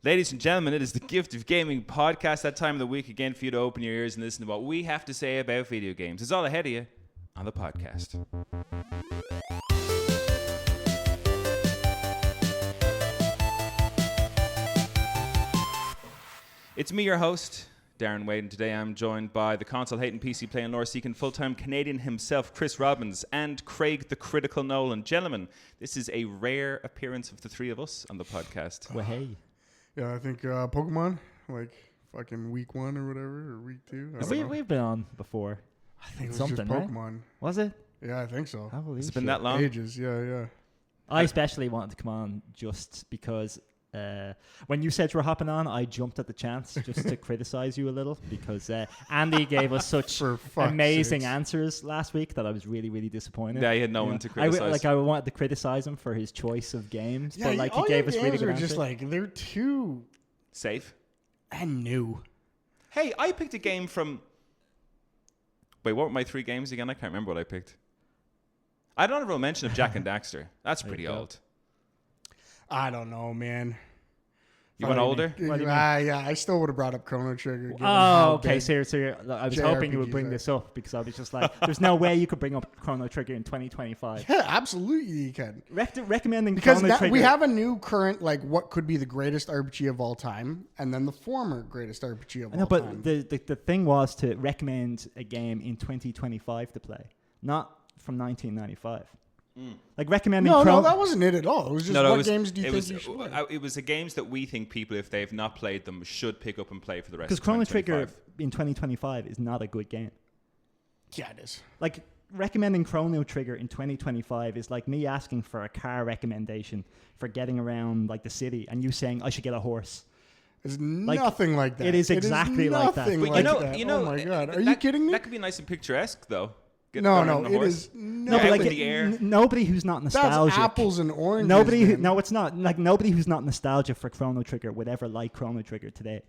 Ladies and gentlemen, it is the Gift of Gaming podcast, that time of the week again for you to open your ears and listen to what we have to say about video games. It's all ahead of you on the podcast. It's me, your host, Darren Wade, and today I'm joined by the console-hating, PC-playing, lore-seeking, full-time Canadian himself, Chris Robbins, and Craig the Critical Nolan. Gentlemen, this is a rare appearance of the three of us on the podcast. Well, hey. Yeah, I think Pokemon, like fucking week 1 or whatever, or week 2. We've been on before. I think it was something, just right? Pokemon. Was it? Yeah, I think so. Holy It's shit. been that long? Ages, yeah. I especially wanted to come on just because when you said you were hopping on, I jumped at the chance just to criticize you a little because Andy gave us such amazing answers last week that I was really, really disappointed. Yeah, he had no one to criticize. I wanted to criticize him for his choice of games, Yeah, but he gave us really good answers. just like, they're too Safe. and new. Hey, I picked a game from... Wait, what were my 3 games again? I can't remember what I picked. I don't have a mention of Jack and Daxter. That's pretty old. I don't know, man. You went older? What do you mean? Yeah, I still would have brought up Chrono Trigger. Oh, okay. So I was hoping you would bring JRPGs this up because I was just like, there's no way you could bring up Chrono Trigger in 2025. Yeah, absolutely you can. Recommending Because Chrono Trigger. we have a new current, like, what could be the greatest RPG of all time, and then the former greatest RPG of all time. But the thing was to recommend a game in 2025 to play, not from 1995. Like recommending. No, that wasn't it at all. It was just what games do you think you should play? It was the games that we think people, if they've not played them, should pick up and play for the rest of Because Chrono Trigger 2025. in 2025 is not a good game. Yeah, it is. Like recommending Chrono Trigger in 2025 is like me asking for a car recommendation for getting around like the city, and you saying I should get a horse. It's nothing like that. It is exactly like that. But you know, oh my god, are you kidding me? That could be nice and picturesque, though. No, it is No, but like nobody who's not nostalgic. That's apples and oranges. No, it's not. Like nobody who's not nostalgic for Chrono Trigger would ever like Chrono Trigger today.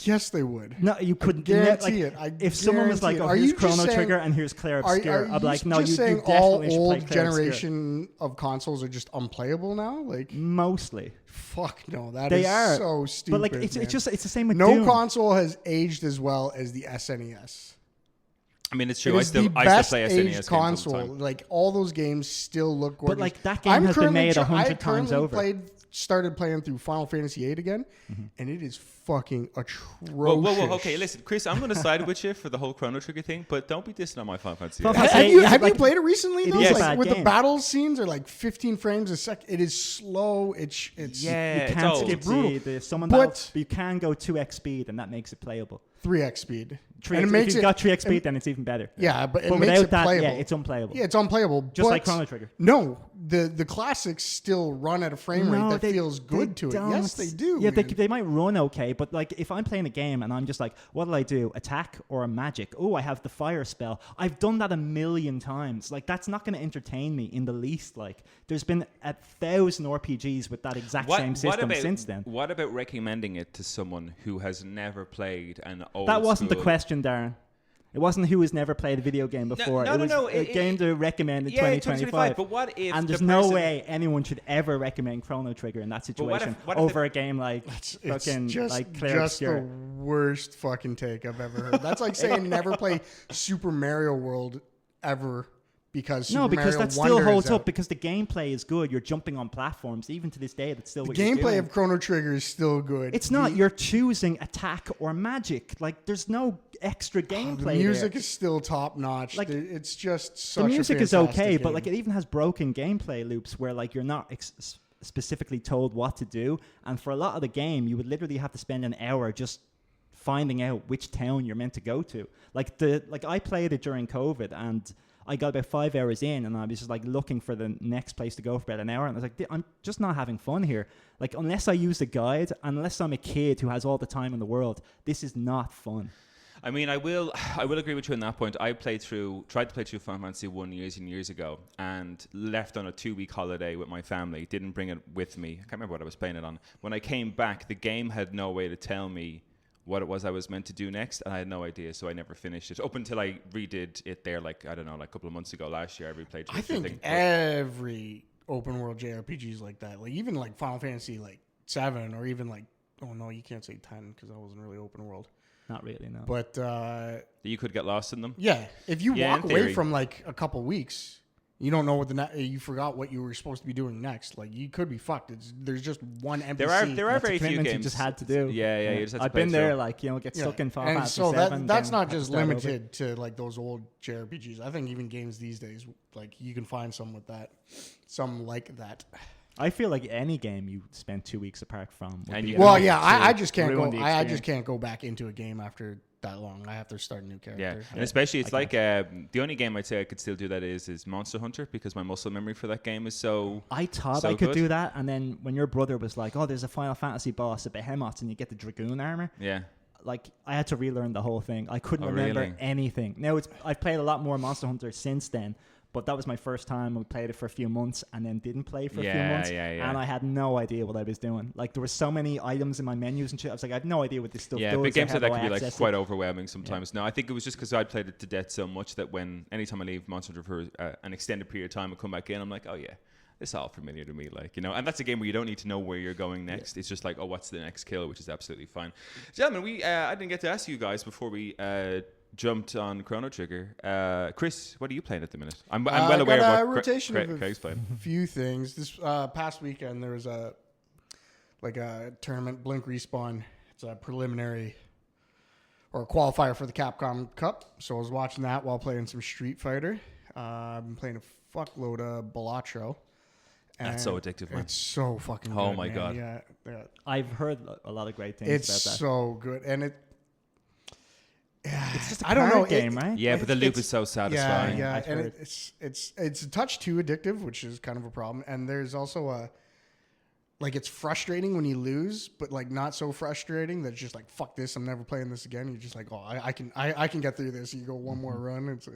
Yes, they would. No, you couldn't guarantee it. If someone was like, "Oh, here's Chrono Trigger and here's Clair Obscur," I'd be like, "No, you saying definitely all should play old Clair generation of consoles are just unplayable now." Like mostly. Fuck no, that they is are so stupid. But like, it's the same with no Doom. console has aged as well as the SNES. I mean, it's true. It I still play SNES games console. all the time. Like all those games still look gorgeous. But like that game has been made 100 times I over. started playing through Final Fantasy VIII again, and it is fucking atrocious. Whoa. Okay, listen, Chris, I'm going to side with you for the whole Chrono Trigger thing, but don't be dissing on my Final Fantasy. Have you played it recently? Though? It is Like a bad with game. the battle scenes are like 15 frames a second. It is slow. It's Yeah, You can't it's skip old. the summon But- battle, but you can go 2x speed, and that makes it playable. 3x speed. If you've got 3x speed, then it's even better. Yeah, but it But makes without it that, playable. yeah, it's unplayable. Yeah, it's unplayable. Just like Chrono Trigger. No, the classics still run at a frame rate that feels good to it. Yes, they do. Yeah, man. they might run okay, but like if I'm playing a game and I'm just like, what'll I do? Attack or a magic? Oh, I have the fire spell. I've done that 1,000,000 times. Like that's not going to entertain me in the least. Like there's been 1,000 RPGs with that exact same system since then. What about recommending it to someone who has never played an old That wasn't the school- question, Darren. It wasn't who has never played a video game before. No, it was a game to recommend in 2025. But what if and there's the no person- way anyone should ever recommend Chrono Trigger in that situation what if over a game like It's fucking just, like Clair just the Obscur. worst fucking take I've ever heard. That's like saying never play Super Mario World ever because Super because Mario that still Wonder holds is up out. because the gameplay is good. You're jumping on platforms. Even to this day, that's still The what you're gameplay doing. of Chrono Trigger is still good. It's not. You're choosing attack or magic. Like there's no extra gameplay. The music there. is still top notch. Like, it's just such The music a is okay, fantastic but game. like it even has broken gameplay loops where like you're not specifically told what to do. And for a lot of the game, you would literally have to spend an hour just finding out which town you're meant to go to. Like I played it during COVID and I got about 5 hours in and I was just like looking for the next place to go for about an hour. And I was like, I'm just not having fun here. Like, unless I use the guide, unless I'm a kid who has all the time in the world, this is not fun. I mean, I will agree with you on that point. I tried to play through Final Fantasy 1 years and years ago and left on a 2-week holiday with my family. Didn't bring it with me. I can't remember what I was playing it on. When I came back, the game had no way to tell me what it was I was meant to do next, and I had no idea, so I never finished it. Up until I redid it there, like a couple of months ago last year, I replayed I think every open world JRPG is like that. Like even like Final Fantasy like 7 or even like Oh no, you can't say 10 because that wasn't really open world. Not really, no. But You could get lost in them. yeah, if you Yeah, walk in away theory. from like a couple weeks, you don't know what you forgot what you were supposed to be doing next. Like you could be fucked. There's just one NPC. There are That's a very few commitment games you just had to do. Yeah, you just had to I've play been through. there, like, get stuck in Final and Fantasy so 7, that's then not have to just start over. limited to like those old JRPGs. I think even games these days, like you can find some with that, some like that. I feel like any game you spend 2 weeks apart from. would And be you- enough Well, yeah, to I just can't ruin go. the I just experience. can't go back into a game after that long. I have to start a new character. Yeah, and especially it's I like the only game I'd say I could still do that is Monster Hunter, because my muscle memory for that game is so. I thought So I could good. do that, and then when your brother was like, "Oh, there's a Final Fantasy boss, a behemoth, and you get the dragoon armor," Yeah. like I had to relearn the whole thing. I couldn't Oh, remember really? anything. Now I've played a lot more Monster Hunter since then, but that was my first time. I played it for a few months and then didn't play for a few Yeah, months, yeah. and I had no idea what I was doing. Like there were so many items in my menus and shit. I was like, I had no idea what this stuff Yeah, does. but games or like how that do can I be like access quite it. overwhelming sometimes. No, I think it was just because I played it to death so much that anytime I leave Monster Hunter for an extended period of time and come back in, I'm like, oh yeah, it's all familiar to me, like, and that's a game where you don't need to know where you're going next. It's just like, oh, what's the next kill, which is absolutely fine. Gentlemen, I didn't get to ask you guys before we jumped on Chrono Trigger. Chris, what are you playing at the minute? I'm well aware got a of what rotation of Craig's playing. a few things. This past weekend there was a tournament, Blink Respawn. It's a preliminary or a qualifier for the Capcom Cup. So I was watching that while playing some Street Fighter. I've been playing a fuckload of Balatro. That's so addictive, man. It's so fucking good. Oh my man. God. Yeah. I've heard a lot of great things It's about that. so good. And It's just a I don't know, card game, right? Yeah, but the loop is so Yeah, satisfying. yeah, I've and heard. it's a touch too addictive, which is kind of a problem. And there's also it's frustrating when you lose, but like not so frustrating that it's just like fuck this, I'm never playing this again. You're just like, oh, I can get through this. You go one more run. It's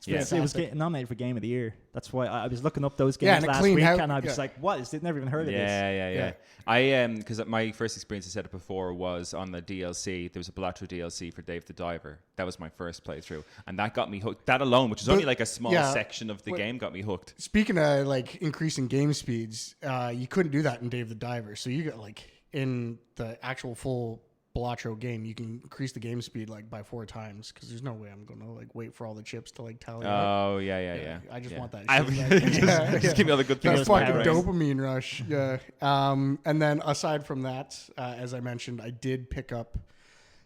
It was fantastic. nominated for Game of the Year. That's why I was looking up those Yeah, games and a last clean week, house- and I was yeah. like, "What? I've never even heard of this." Yeah. Yeah. I because my first experience, I said it before, was on the DLC. There was a Balatro DLC for Dave the Diver. That was my first playthrough, and that got me hooked. That alone, which is only like a small yeah, section of the game, got me hooked. Speaking of like increasing game speeds, you couldn't do that in Dave the Diver. So you got like in the actual full Balatro game, you can increase the game speed like by 4 times because there's no way I'm gonna like wait for all the chips to like tally up. Oh yeah. I just want that. I- shit, like, just give me all the good that things. fucking powers. dopamine rush. Yeah. And then aside from that, as I mentioned, I did pick up.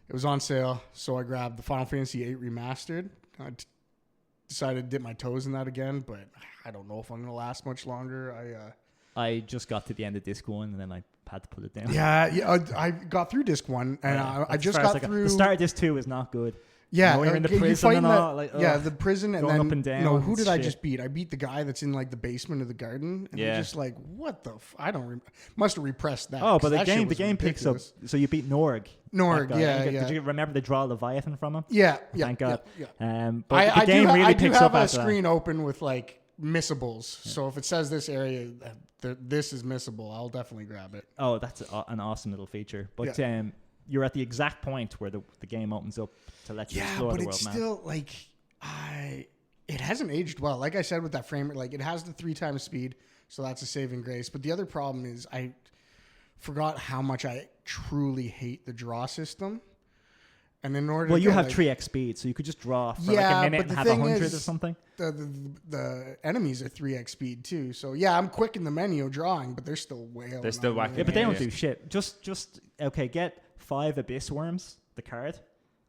It was on sale, so I grabbed the Final Fantasy VIII Remastered. I decided to dip my toes in that again, but I don't know if I'm gonna last much longer. I just got to the end of disc 1, and then I had to put it down. I got through disc 1, and I just got through. The start of disc 2 is not good. Yeah, when you're in the you prison fight and in all, like, yeah, ugh, the prison, and going then up and down, no, who it's did I shit. just beat? I beat the guy that's in like the basement of the garden, and Yeah. I'm just like, what the? I don't. Must have repressed that. Oh, 'cause but the that shit game was picks up. ridiculous. So you beat Norg. Norg, that guy. yeah, Did yeah. you remember the draw Leviathan from him? Yeah, Thank God. Yeah. But the game really I do picks have up a after that. screen open with like missables. So if it says this area, this is missable, I'll definitely grab it. Oh, that's an awesome little feature. But you're at the exact point where the game opens up to let you Yeah, explore but the world, it's man. still like it hasn't aged well. Like I said with that frame rate, like it has the 3 times speed, so that's a saving grace. But the other problem is I forgot how much I truly hate the draw system. And in order Well, to you get, have like, 3x speed, so you could just draw for like Yeah, a minute but and the have thing 100 or is- something. the enemies are 3x speed too. So yeah, I'm quick in the menu drawing, but they're still wailing. They're still on me. whacking Yeah, but they don't Yeah. do shit. Just okay. Get 5 abyss worms, the card.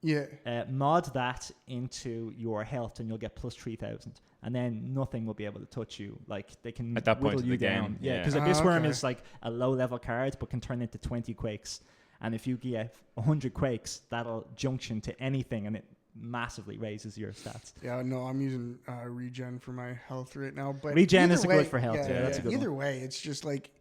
Yeah. Mod that into your health, and you'll get plus 3,000. And then nothing will be able to touch you. Like they can At that point whittle in you the game, down. yeah. because Ah, abyss worm okay. is like a low level card, but can turn into 20 quakes. And if you get 100 quakes, that'll junction to anything, and it massively raises your stats. Yeah, no, I'm using regen for my health right now. But Regen either is way, good for health, yeah, that's a good Either one. way, it's just like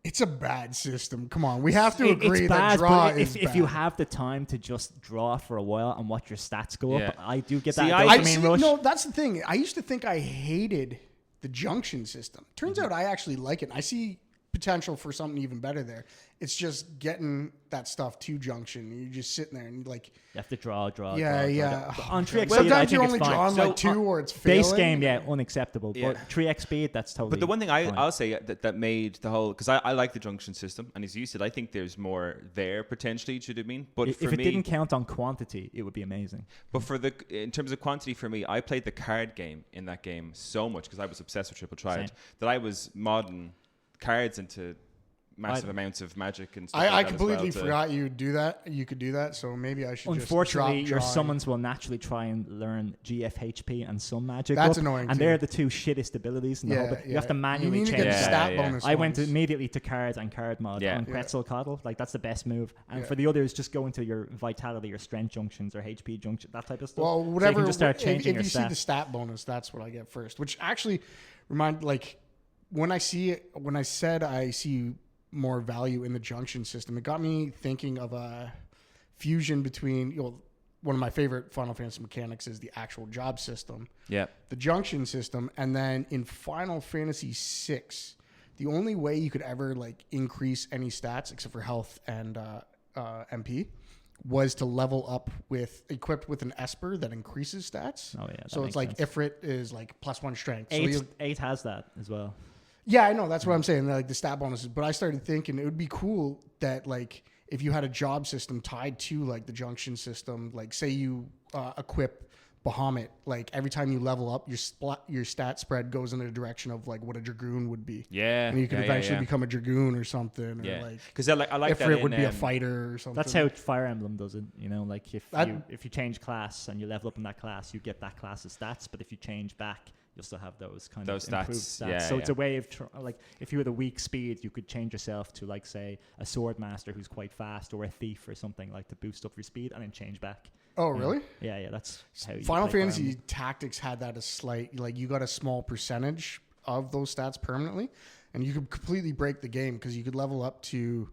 it's a bad system. Come on, we have to It's agree bad, that draw but is if you bad. have the time to just draw for a while and watch your stats go Yeah. up, I do get See, that I dopamine see, rush. no, that's the thing. I used to think I hated the junction system. Turns out I actually like it. I see potential for something even better there. It's just getting that stuff to junction. You're just sitting there and like You have to draw. Yeah. On 3x speed, Sometimes I you're think only it's fine. drawing So, like 2 or it's failing. Base game, unacceptable. Yeah. But 3x speed, that's totally. But the one thing fine. I'll say that made the whole, because I like the junction system, and as you said, I think there's more there potentially. Do you know what I mean? But if for it me, didn't count on quantity, it would be amazing. but in terms of quantity for me, I played the card game in that game so much because I was obsessed with Triple Triad Same. that I was modding cards into massive amounts of magic and stuff. I like that completely as well forgot you would do that. You could do that. So maybe I should Unfortunately, just your drop summons will naturally try and learn GFHP and some magic. That's up, annoying and too. they're the two shittest abilities in the whole bit. You have to manually you need to change get the that. stat Yeah, yeah. bonus. I went ones. immediately to cards and card mod Yeah. on Yeah. Quetzalcoatl. Like that's the best move. And Yeah. for the others, just go into your vitality, your strength junctions, or HP junction, that type of stuff. Well, So you whatever. can just start if changing you your see the stats. stat bonus, that's what I get first. Which actually when I said I see more value in the junction system, it got me thinking of a fusion between one of my favorite Final Fantasy mechanics is the actual job system, Yeah. the junction system, and then in Final Fantasy VI, the only way you could ever like increase any stats except for health and MP was to level up equipped with an Esper that increases stats. Oh yeah. that So makes it's like sense. Ifrit is like +1 strength. So eight has that as well. yeah, I know. That's what I'm saying. Like the stat bonuses. But I started thinking it would be cool that like if you had a job system tied to like the junction system, like say you equip Bahamut, like every time you level up, your stat spread goes in the direction of like what a Dragoon would be. Yeah. And you could eventually become a Dragoon or something. Yeah. Or like Because I like that. Ifrit would in, be a fighter or something. That's how Fire Emblem does it. You know, like if That- you change class and you level up in that class, you get that class's stats. But if you change back, you'll still have those Those of improved stats, stats. yeah, So it's yeah. a way of like if you had a weak speed, you could change yourself to like say a sword master who's quite fast or a thief or something like to boost up your speed and then change back. Oh, You know? really? Yeah, that's how you Final play Fire Fantasy Emblem. Tactics had that a slight, like you got a small percentage of those stats permanently, and you could completely break the game because you could level up to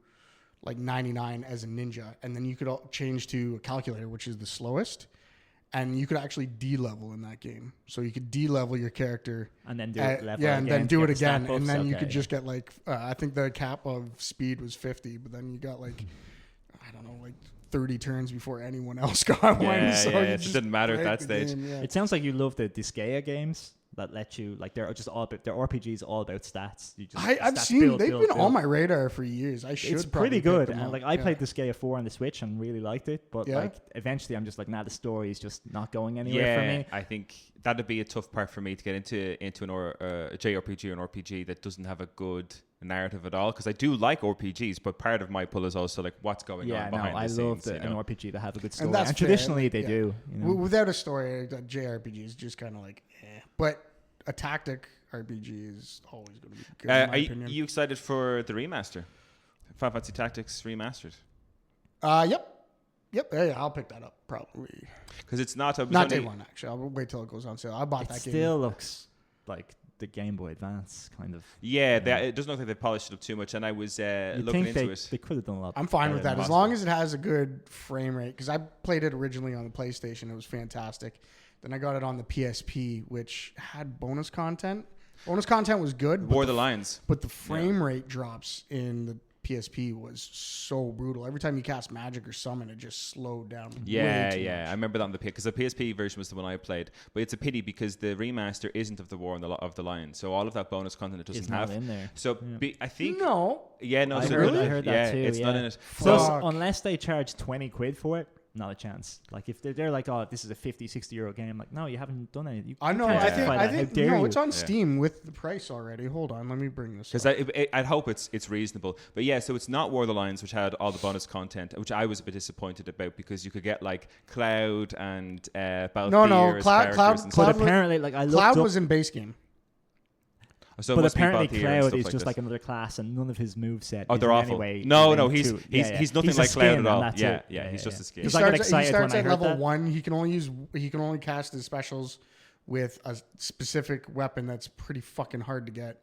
like 99 as a ninja, and then you could change to a calculator, which is the slowest, and you could actually de-level in that game. So you could de-level your character, And then do it level and again then to do get it the stat again, and buffs. then you Okay, could just get like I think the cap of speed was 50, but then you got like I don't know, like 30 turns before anyone else got one. Yeah, So yeah, you it just didn't matter at break that the stage. game, yeah. It sounds like you love the Disgaea games that let you like they're just all about, they're RPGs all about stats. You just I've stats seen build, they've build, been build. on my radar for years. I should. It's probably pretty pick good, them and up. like I played Disgaea 4 on the Switch and really liked it, but Yeah. like eventually I'm just like, nah, the story is just not going anywhere Yeah, for me. I think that'd be a tough part for me to get into a JRPG or an RPG that doesn't have a good narrative at all. Because I do like RPGs, but part of my pull is also like what's going Yeah, on no, behind I the love scenes. an RPG to have a good story, And and, that's fair, traditionally like, they yeah. do. You know? Without a story, a JRPG is just kind of like, but a tactic RPG is always going to be good. In my Are opinion. you excited for the remaster? Final Fantasy Tactics Remastered? Yep. Yeah, I'll pick that up probably. Because it's not Not day one actually. I'll wait till it goes on sale. I bought It that game. still looks like the Game Boy Advance kind of. Yeah, it doesn't look like they polished it up too much. And I was You looking think into it. they could have done a lot. I'm fine better with than that as possible. long as it has a good frame rate. Because I played it originally on the PlayStation, it was fantastic. Then I got it on the PSP, which had bonus content. Bonus content was good, War the Lines. but the frame rate drops in the PSP was so brutal. Every time you cast magic or summon, it just slowed down. Yeah, way too yeah. much. I remember that on the because the PSP version was the one I played. But it's a pity because the remaster isn't of the War of the Lion. So all of that bonus content it doesn't It's not have. in there. So I think No, yeah, no, I so heard, really? I heard that yeah, too. it's not in it. Plus, Fuck. unless they charge 20 quid for it, not a chance. Like if they're like, oh, this is a 50, 60 euro game. Like, no, you haven't done anything. I know. can't I justify that. How think dare no. you? It's on Yeah. Steam with the price already. Hold on, let me bring this. Because up. I'd hope it's reasonable. But yeah, so it's not War of the Lions, which had all the bonus content, which I was a bit disappointed about because you could get like Cloud and Balthier No, as Cloud- characters Cloud- and But Cloud stuff. was- apparently, like I looked Cloud up, was in base game. So it but must be apparently Balthier and Cloud stuff is just this. like another class, and none of his moveset. Oh, is they're in awful. any way No, linked he's to it. Yeah, he's nothing a like skin Cloud at and all. that's Yeah, it. yeah, he's just a skin. Because I got excited he starts when I at heard level that. 1. He can only cast his specials with a specific weapon that's pretty fucking hard to get.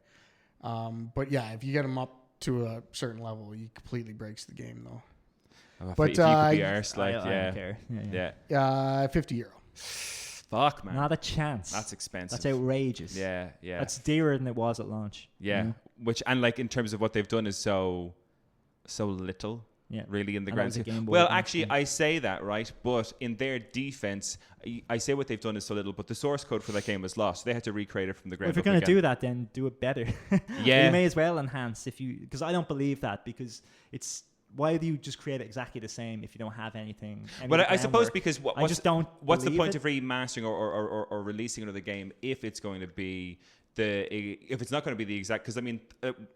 But yeah, if you get him up to a certain level, he completely breaks the game though. Oh, But, if you could be arsed, like I don't care. Yeah. yeah. €50. Fuck, man. Not a chance. That's expensive. That's outrageous. Yeah. That's dearer than it was at launch. Yeah. You know? Which, and like in terms of what they've done is so little. Yeah. Really in the And grand that was a scheme. Game Boy Well, Advance actually, game. I say that, right? But in their defense, I say what they've done is so little, but the source code for that game was lost. They had to recreate it from the Well, ground if you're up going to again. do that, then do it better. Yeah. You may as well enhance because I don't believe that, because it's, why do you just create it exactly the same if you don't have anything? But I suppose because I just don't. what's the believe point it. of remastering or releasing another game if it's going to be if it's not going to be the exact, because I mean,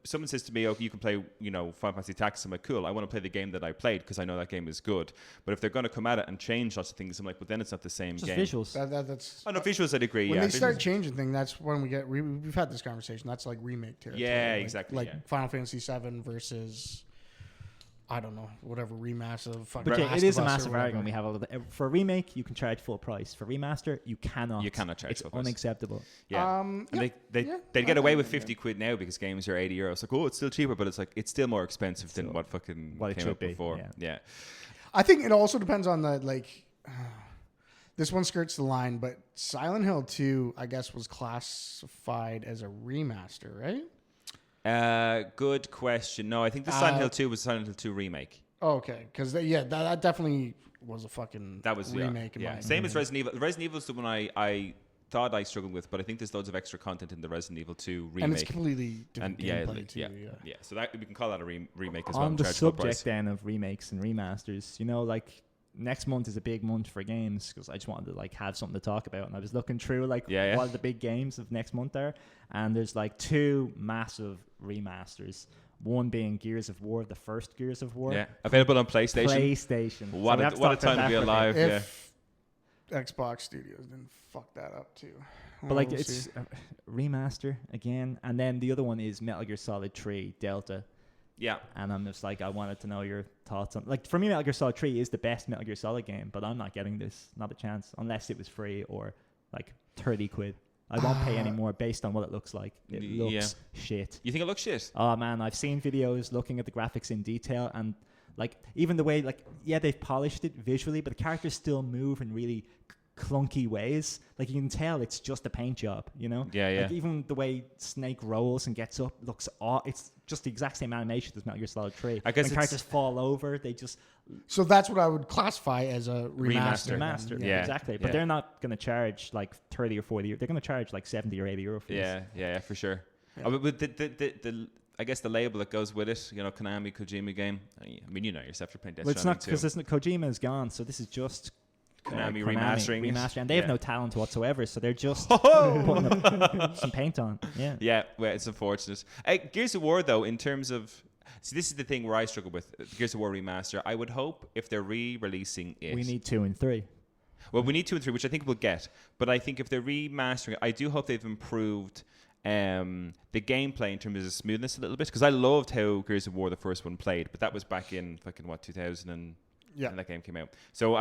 someone says to me, "Oh, you can play, Final Fantasy Tactics." I'm like, "Cool, I want to play the game that I played because I know that game is good." But if they're going to come at it and change lots of things, I'm like, "But then it's not the same Just game." visuals. That's Oh no, visuals I'd agree. when Yeah, they start visuals. changing things. That's when we get. We've had this conversation. That's like remake territory. Yeah, like, exactly, Like yeah. Final Fantasy VII versus, I don't know, whatever remassive. But yeah, Last it is of a Us or massive whatever. argument we have all of the, for a remake. You can charge full price. For remaster, you cannot. You cannot charge It's full price. unacceptable. Yeah, Um, and yeah, they yeah, they'd get I away think with they're 50 quid now because games are 80 euros. Like, oh, it's still cheaper, but it's like it's still more expensive than Still what fucking what it came should out be, before. yeah. Yeah. I think it also depends on the this one skirts the line, but Silent Hill 2, I guess, was classified as a remaster, right? Good question. No, I think the Silent Hill 2 was Silent Hill 2 remake. Oh, okay, because that definitely was a fucking That was remake. Yeah, In my same as opinion. Resident Evil. Resident Evil is the one I thought I struggled with, but I think there's loads of extra content in the Resident Evil 2 remake. And it's completely different yeah, gameplay too. yeah. So that we can call that a remake as well. On and the charge full price. subject then of remakes and remasters, like next month is a big month for games, because I just wanted to have something to talk about, and I was looking through Yeah. what the big games of next month are, and there's two massive remasters. One being Gears of War, the first Gears of War. Yeah, available on PlayStation. PlayStation. What So we a have to what a talk about time to be that for a bit. alive. Yeah. If Xbox Studios didn't fuck that up too. But We'll it's see. a remaster again, and then the other one is Metal Gear Solid 3 Delta. Yeah. And I'm just I wanted to know your thoughts on, for me, Metal Gear Solid 3 is the best Metal Gear Solid game, but I'm not getting this, not a chance, unless it was free or 30 quid. I won't pay any more based on what it looks like. It looks shit. You think it looks shit? Oh man, I've seen videos looking at the graphics in detail, and even the way they've polished it visually, but the characters still move in really clunky ways. You can tell it's just a paint job, Yeah, yeah. Even the way Snake rolls and gets up looks it's just the exact same animation as Metal Gear Solid 3. I guess when characters fall over, they just So that's what I would classify as a remaster. master. Yeah. Exactly. But Yeah. they're not going to charge 30 or 40. They're going to charge 70 or 80 euro for this. Yeah, for sure. Yeah. Oh, but the I guess the label that goes with it, Konami, Kojima game. I mean, yourself, you're playing Death Well, it's not Stranding because Kojima is gone, so this is just Konami remastering it. and they have Yeah. no talent whatsoever, so they're just Ho-ho! putting some paint on. Yeah. Yeah, well, it's unfortunate. Gears of War, though, in terms of... See, this is the thing where I struggle with Gears of War Remaster. I would hope if they're re-releasing it... We need 2 and 3. Well, we need 2 and 3, which I think we'll get. But I think if they're remastering it, I do hope they've improved the gameplay in terms of smoothness a little bit. Because I loved how Gears of War, the first one, played. But that was back in, 2000 and... Yeah. And that game came out. So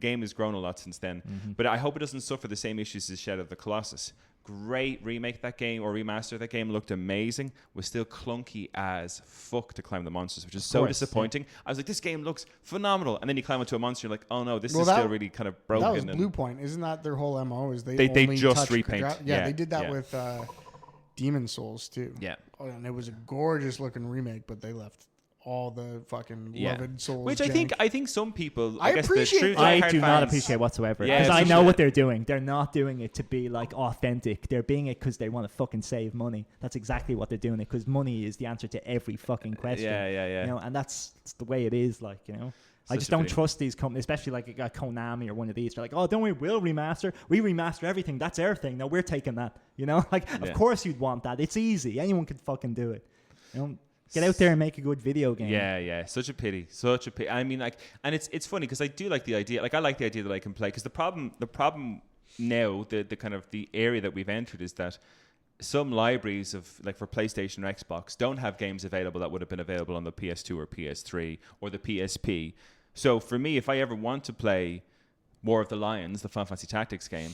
game has grown a lot since then. Mm-hmm. But I hope it doesn't suffer the same issues as Shadow of the Colossus. Great remake of that game or remaster of that game, looked amazing. Was still clunky as fuck to climb the monsters, which is so course, disappointing. Yeah. I was like, this game looks phenomenal, and then you climb into a monster, you're like, oh no, this is that- still really kind of broken. That was and Blue Point. Isn't that their whole MO? Is they They only just touch repaint. Yeah, they did that yeah. with Demon Souls too. Yeah. Oh, and it was a gorgeous looking remake, but they left all the fucking Yeah. loved Souls. Which jank. I think some people, I guess appreciate the true that. I diehard do not fans- appreciate whatsoever. Yeah, Because I it's know just- what they're doing. They're not doing it to be authentic. They're being it because they want to fucking save money. That's exactly what they're doing it, because money is the answer to every fucking question. Yeah. And that's the way it is. I Such just a don't pity. trust these companies, especially a Konami or one of these. They're like, oh, don't we? We'll remaster. We remaster everything. That's our thing. No, we're taking that. Of course you'd want that. It's easy. Anyone could fucking do it. Get out there and make a good video game. Yeah. Such a pity. I mean, and it's funny because I do like the idea. I like the idea that I can play, because the problem now, the kind of the area that we've entered is that some libraries of for PlayStation or Xbox don't have games available that would have been available on the PS2 or PS3 or the PSP. So for me, if I ever want to play War of the Lions, the Final Fantasy Tactics game,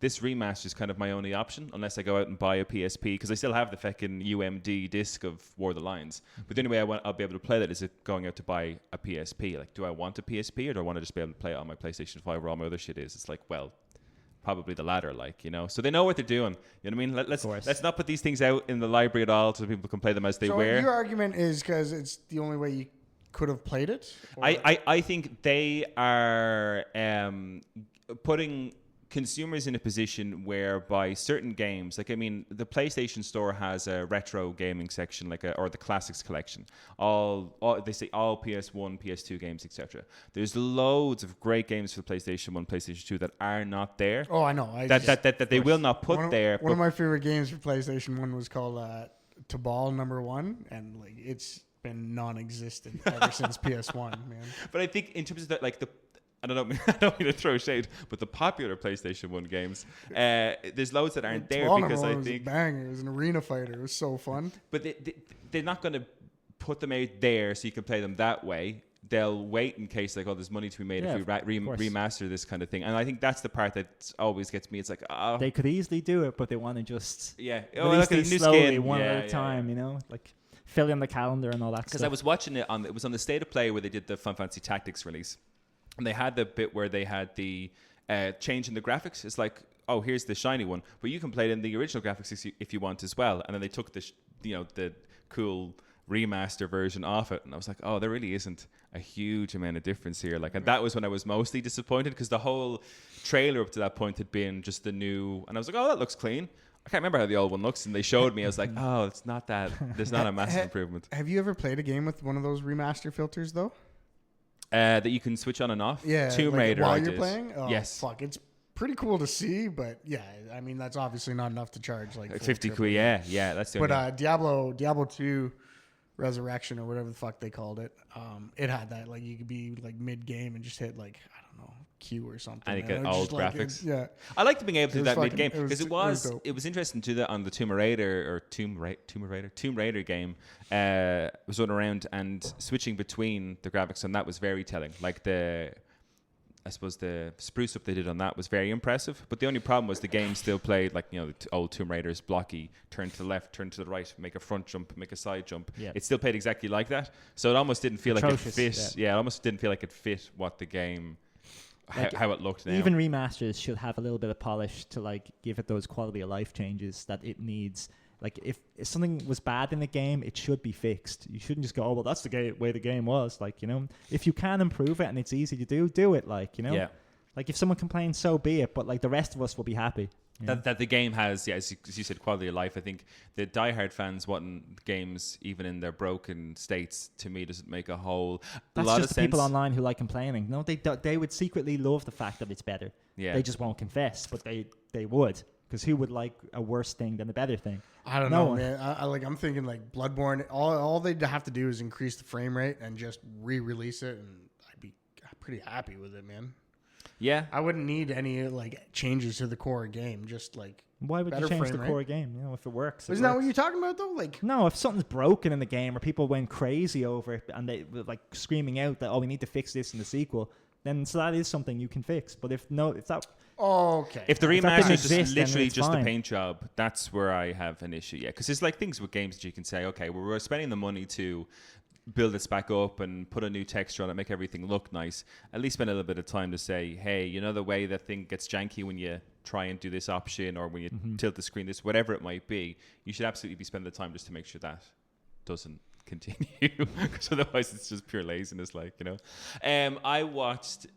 this remaster is kind of my only option, unless I go out and buy a PSP, because I still have the fucking UMD disc of War of the Lions. But the only way I'll be able to play that is going out to buy a PSP. Do I want a PSP, or do I want to just be able to play it on my PlayStation 5 where all my other shit is? It's probably probably the latter, like, you know. So they know what they're doing. You know what I mean? Let's not put these things out in the library at all so people can play them as they were. So your argument is because it's the only way you could have played it? I think they are putting consumers in a position whereby certain games, like, I mean, the PlayStation Store has a retro gaming section, or the classics collection. They say all PS1, PS2 games, etc. There's loads of great games for PlayStation 1, PlayStation 2 that are not there. Oh, I know. That they will not put there. One of my favorite games for PlayStation 1 was called Tabal #1, and like it's been non-existent ever since PS1, man. But I think in terms of that, like I don't mean to throw shade, but the popular PlayStation 1 games, there's loads that aren't there because I think... It was a banger. It was an arena fighter. It was so fun. But they're not going to put them out there so you can play them that way. They'll wait in case, like, there's money to be made if we remaster this kind of thing. And I think that's the part that always gets me. It's like, they could easily do it, but they want to just release these slowly, one at a time, you know? Like, fill in the calendar and all that stuff. Because I was watching it it was on the State of Play where they did the Final Fantasy Tactics release. And they had the bit where they had the change in the graphics. It's like, oh, here's the shiny one, but you can play it in the original graphics if you want as well. And then they took the cool remaster version off it, and I was like, oh, there really isn't a huge amount of difference here. Like, and that was when I was mostly disappointed because the whole trailer up to that point had been just the new, and I was like, oh, that looks clean. I can't remember how the old one looks, and they showed me. I was like, oh, it's not that. There's not a massive improvement. Have you ever played a game with one of those remaster filters though? That you can switch on and off. Yeah, Tomb Raider. While you're playing. Oh, yes. Fuck, it's pretty cool to see, but yeah, I mean that's obviously not enough to charge like 50 quid. Yeah, that's the. But Diablo 2 Resurrection or whatever the fuck they called it, it had that, like, you could be like mid game and just hit like, I don't know, Q or something, and you get old graphics. Yeah, I liked being able to do that mid game because it was interesting to do that on the Tomb Raider game. Was running around and switching between the graphics, and that was very telling. Like I suppose the spruce up they did on that was very impressive. But the only problem was the game still played like, you know, the old Tomb Raiders, blocky, turn to the left, turn to the right, make a front jump, make a side jump. Yeah. It still played exactly like that. So it almost didn't feel like it fit. Yeah, it almost didn't feel like it fit what the game, like how it looked now. Even remasters should have a little bit of polish to like give it those quality of life changes that it needs. Like, if something was bad in the game, it should be fixed. You shouldn't just go, oh, well, that's the way the game was. Like, you know, if you can improve it and it's easy to do it, like, you know. Yeah. Like, if someone complains, so be it. But, like, the rest of us will be happy. That the game has, as you said, quality of life. I think the diehard fans wanting games, even in their broken states, to me, doesn't make a lot just of the sense. People online who like complaining. No, they would secretly love the fact that it's better. Yeah. They just won't confess, but they would. Because who would like a worse thing than a better thing? I don't know, man. I'm thinking like Bloodborne. All they'd have to do is increase the frame rate and just re-release it, and I'd be pretty happy with it, man. Yeah, I wouldn't need any like changes to the core game. Just like, why would you change the core game? You know, if it works, isn't that what you're talking about though? Like, no, if something's broken in the game or people went crazy over it and they were like screaming out that, oh, we need to fix this in the sequel, then so that is something you can fix. But if that. Oh, okay. If the remaster is just literally just the paint job, that's where I have an issue. Yeah, because there's like things with games that you can say, okay, well, we're spending the money to build this back up and put a new texture on it, make everything look nice. At least spend a little bit of time to say, hey, you know the way that thing gets janky when you try and do this option or when you tilt the screen, this whatever it might be, you should absolutely be spending the time just to make sure that doesn't continue, because otherwise it's just pure laziness, like, you know. I watched.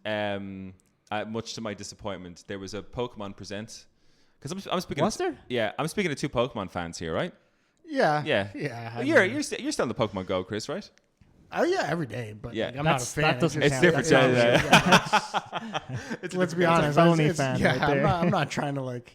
Much to my disappointment, there was a Pokemon Present. Because I'm speaking. Was there? Yeah, I'm speaking to two Pokemon fans here, right? Yeah. Well, you're still in the Pokemon Go, Chris, right? Oh yeah, every day. But yeah, like, I'm not a fan. That doesn't it's count. different. Let's be honest. Fan yeah, right there. I'm not trying to like.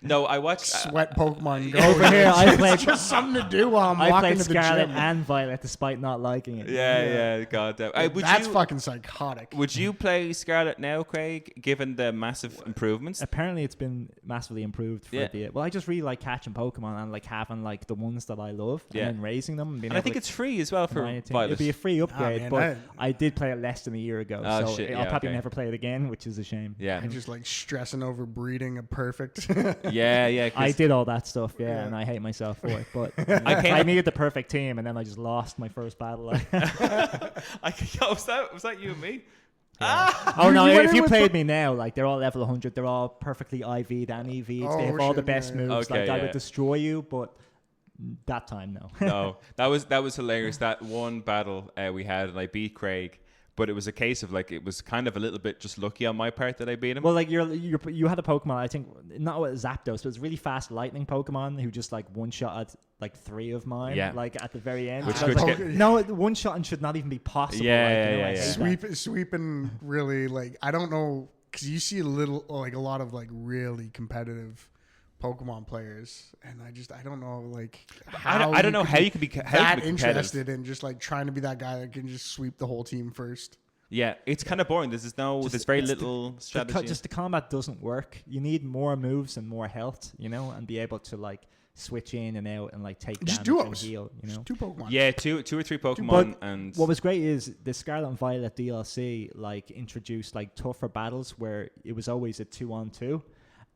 No, I watched sweat Pokemon Go. Over here, I played just something to do while I'm I walking played to the Scarlet gym. and Violet despite not liking it. Yeah, God damn. That's fucking psychotic. Would you play Scarlet now, Craig, given the massive improvements? Apparently, it's been massively improved for the. Well, I just really like catching Pokemon and like having like the ones that I love and then raising them. And I think it's free as well for Violet. It'd be a free upgrade, but I did play it less than a year ago, so I'll probably never play it again, which is a shame. Yeah, I'm just like stressing over breeding a perfect. Yeah. I did all that stuff, and I hate myself for it. But I needed the perfect team, and then I just lost my first battle. Was that you and me? Oh no! You went If in you with played me now, like they're all level 100. They're all perfectly IV'd and EV'd. They have all the shit, best yeah, yeah. moves. Okay, Like I yeah. would destroy you, but that time no. No, that was hilarious. That one battle we had, and I beat Craig, but it was a case of like it was kind of a little bit just lucky on my part that I beat him. Well, like you had a Pokemon. I think not with Zapdos, but it was really fast lightning Pokemon who just like one shot at like 3 of mine. Yeah. Like at the very end. Which So I was could like, get- no, one shot should not even be possible. Yeah, like, yeah, you know, yeah, I yeah. hate that. Sweeping really like I don't know because you see a lot of like really competitive Pokemon players, and I don't know like I don't know how you could be that competitive. interested in just like trying to be that guy that can just sweep the whole team first. Yeah, it's kind of boring. There's very little strategy. Just the combat doesn't work. You need more moves and more health, you know, and be able to like switch in and out and like take Just damage and duos. heal, you know. Just 2 Pokemon. Yeah, two or three Pokemon, and What was great is the Scarlet and Violet DLC like introduced like tougher battles where it was always a 2-on-2,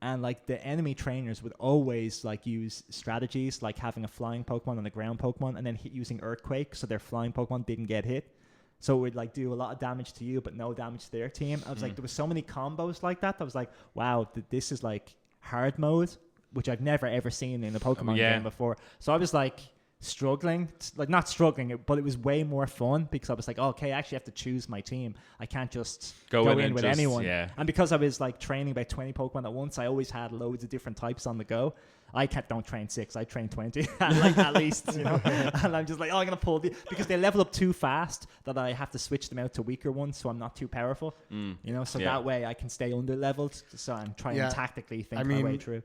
and like the enemy trainers would always like use strategies like having a flying Pokemon and a ground Pokemon, and then using Earthquake so their flying Pokemon didn't get hit. So it would like do a lot of damage to you, but no damage to their team. I was like, there was so many combos like that. I was like, wow, this is like hard mode, which I've never ever seen in a Pokemon game before. So I was like struggling, like not struggling, but it was way more fun because I was like, okay, I actually have to choose my team. I can't just go in with anyone. Yeah. And because I was like training about 20 Pokemon at once, I always had loads of different types on the go. I don't train 6, I train 20 like at least, you know. And I'm just like, I'm gonna pull because they level up too fast that I have to switch them out to weaker ones, so I'm not too powerful, you know. So that way I can stay under leveled. So I'm trying to tactically think my way through.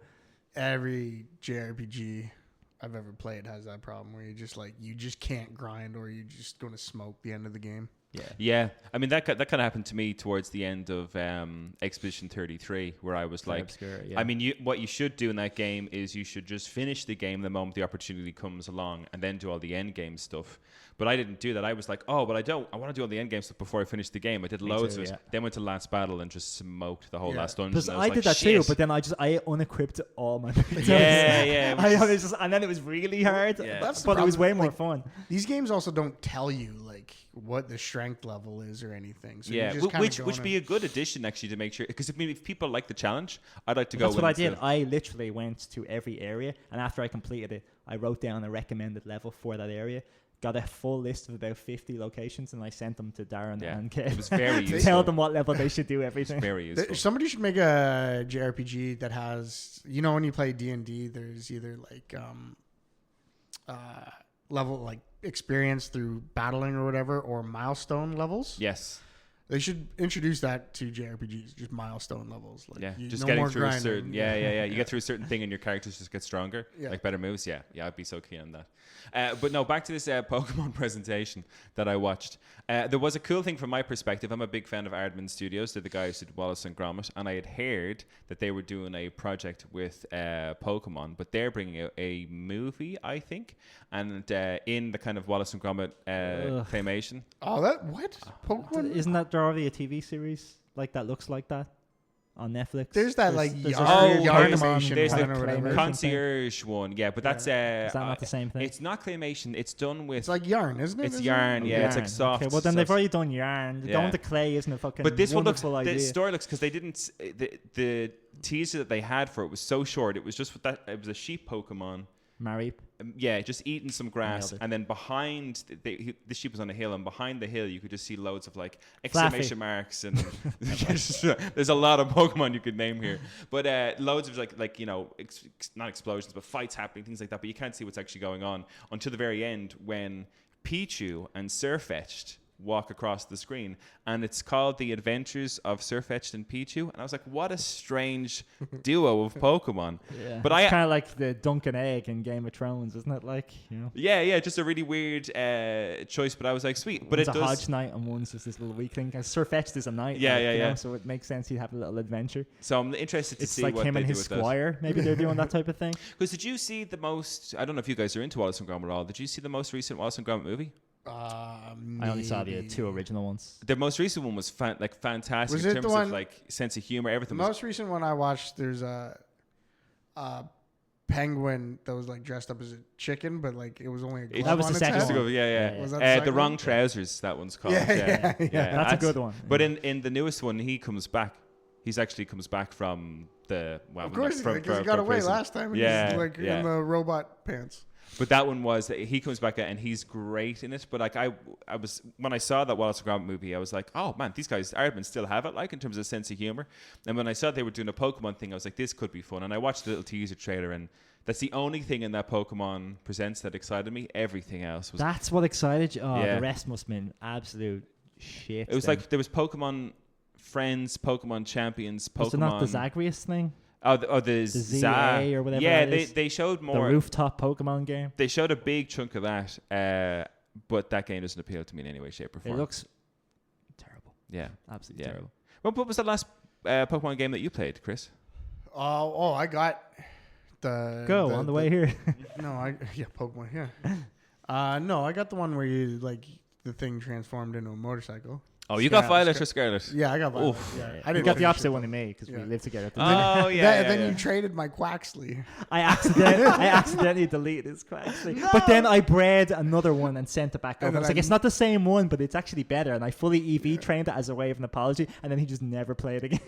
Every JRPG I've ever played has that problem where you just can't grind, or you're just going to smoke the end of the game. Yeah. I mean that kind of happened to me towards the end of Expedition 33, where I was like, obscure, I mean, what you should do in that game is you should just finish the game the moment the opportunity comes along, and then do all the end game stuff. But I didn't do that. I was like, oh, but I want to do all the end game stuff before I finish the game. I did loads of it. Then went to last battle and just smoked the whole last dungeon. Because I was did like, that too, shit. but then I unequipped all my Yeah. I was just, and then it was really hard, That's the but it was problem. way more Like, fun. These games also don't tell you like what the strength level is or anything. So Yeah, you just which kinda would go be a good addition actually to make sure, because if people like the challenge, I'd like to go. That's what I into- did. I literally went to every area, and after I completed it, I wrote down a recommended level for that area. Got a full list of about 50 locations, and I sent them to Darren and Kev. It was very to useful. tell them what level they should do everything. Very useful. Somebody should make a JRPG that has, you know, when you play D&D, there's either like level like experience through battling or whatever, or milestone levels. Yes. They should introduce that to JRPGs, just milestone levels. Like Just no getting more through grinding. a certain. Yeah. You get through a certain thing, and your characters just get stronger, Yeah. like better moves. Yeah, I'd be so keen on that. But no, back to this Pokemon presentation that I watched. There was a cool thing from my perspective. I'm a big fan of Aardman Studios. They're the guys who did Wallace and Gromit, and I had heard that they were doing a project with Pokemon, but they're bringing out a movie, I think, and in the kind of Wallace and Gromit claymation. Oh, that what? Pokemon? Isn't that already a TV series like that looks like that on Netflix? There's that like there's yarn there's animation the one or whatever. claymation Concierge one, yeah, but that's Is that not the same thing? It's not claymation. It's done with. It's like yarn, isn't it? It's Isn't yarn, it? yeah. It's like soft. Okay, well then so they've it's- already done yarn. Yeah. Going to clay isn't a fucking But this one looks. wonderful idea. The story looks, because they didn't. The teaser that they had for it was so short. It was just with that. It was a sheep Pokemon. Mareep. Just eating some grass, Nailed it. and then behind the sheep was on a hill, and behind the hill you could just see loads of like exclamation marks, and there's a lot of Pokemon you could name here, but loads of like you know not explosions but fights happening, things like that. But you can't see what's actually going on until the very end when Pichu and Sirfetch'd walk across the screen, and it's called The Adventures of Sirfetch'd and Pichu, and I was like, what a strange duo of Pokemon. Yeah. But it's I kind of like the Duncan Egg in Game of Thrones, isn't it? Like, you know, yeah, just a really weird choice, but I was like, sweet. But one's it a does. Hodge Knight and one's just this little weak thing. Sirfetch'd is a knight. Yeah, like, yeah, you know, yeah. so it makes sense he'd have a little adventure. So I'm interested to It's see like what him they and do his with squire. Maybe they're doing that type of thing. Because did you see the most? I don't know if you guys are into Wallace and Gromit at all. Did you see the most recent Wallace and Gromit movie? I only saw the 2 original ones. The most recent one was fantastic Was in it terms the of one- like sense of humor. The Everything was. most recent one I watched, there's a penguin that was like dressed up as a chicken, but like it was only a glove That was on the its second head. one. Yeah. Was that The second wrong one? trousers. That one's called. Yeah. That's a good one. But in the newest one, he comes back. He's actually comes back from the Of course, because he got away prison. last time. Yeah, He's like in the robot pants. But that one was he comes back and he's great in it. But like I was when I saw that Wallace and Gromit movie, I was like, oh man, these guys Aardman still have it like in terms of sense of humor. And when I saw they were doing a Pokemon thing, I was like, this could be fun. And I watched the little teaser trailer, and that's the only thing in that Pokemon Presents that excited me. Everything else was. That's what excited you. Oh, Yeah. the rest must have been absolute shit. It was then. like there was Pokemon Friends, Pokemon Champions, Pokemon. Was it not the Zagreus thing? The ZA or whatever Yeah, that is? they showed The more. rooftop Pokemon game. They showed a big chunk of that, but that game doesn't appeal to me in any way, shape, or form. It looks terrible. Yeah, Absolutely yeah. terrible. What was the last Pokemon game that you played, Chris? I got the On the way here. Pokemon. Yeah. No, I got the one where you like the thing transformed into a motorcycle. Oh, you got Violet or Scarlet? Yeah, I got Violet. Oof. Yeah. I got the finish opposite it, one though. in me because we Yeah. live together. Oh, yeah. Then you traded my Quaxley. I accidentally deleted his Quaxley. But then I bred another one and sent it back And over. I was then like, it's not the same one, but it's actually better. And I fully EV trained it as a way of an apology. And then he just never played again.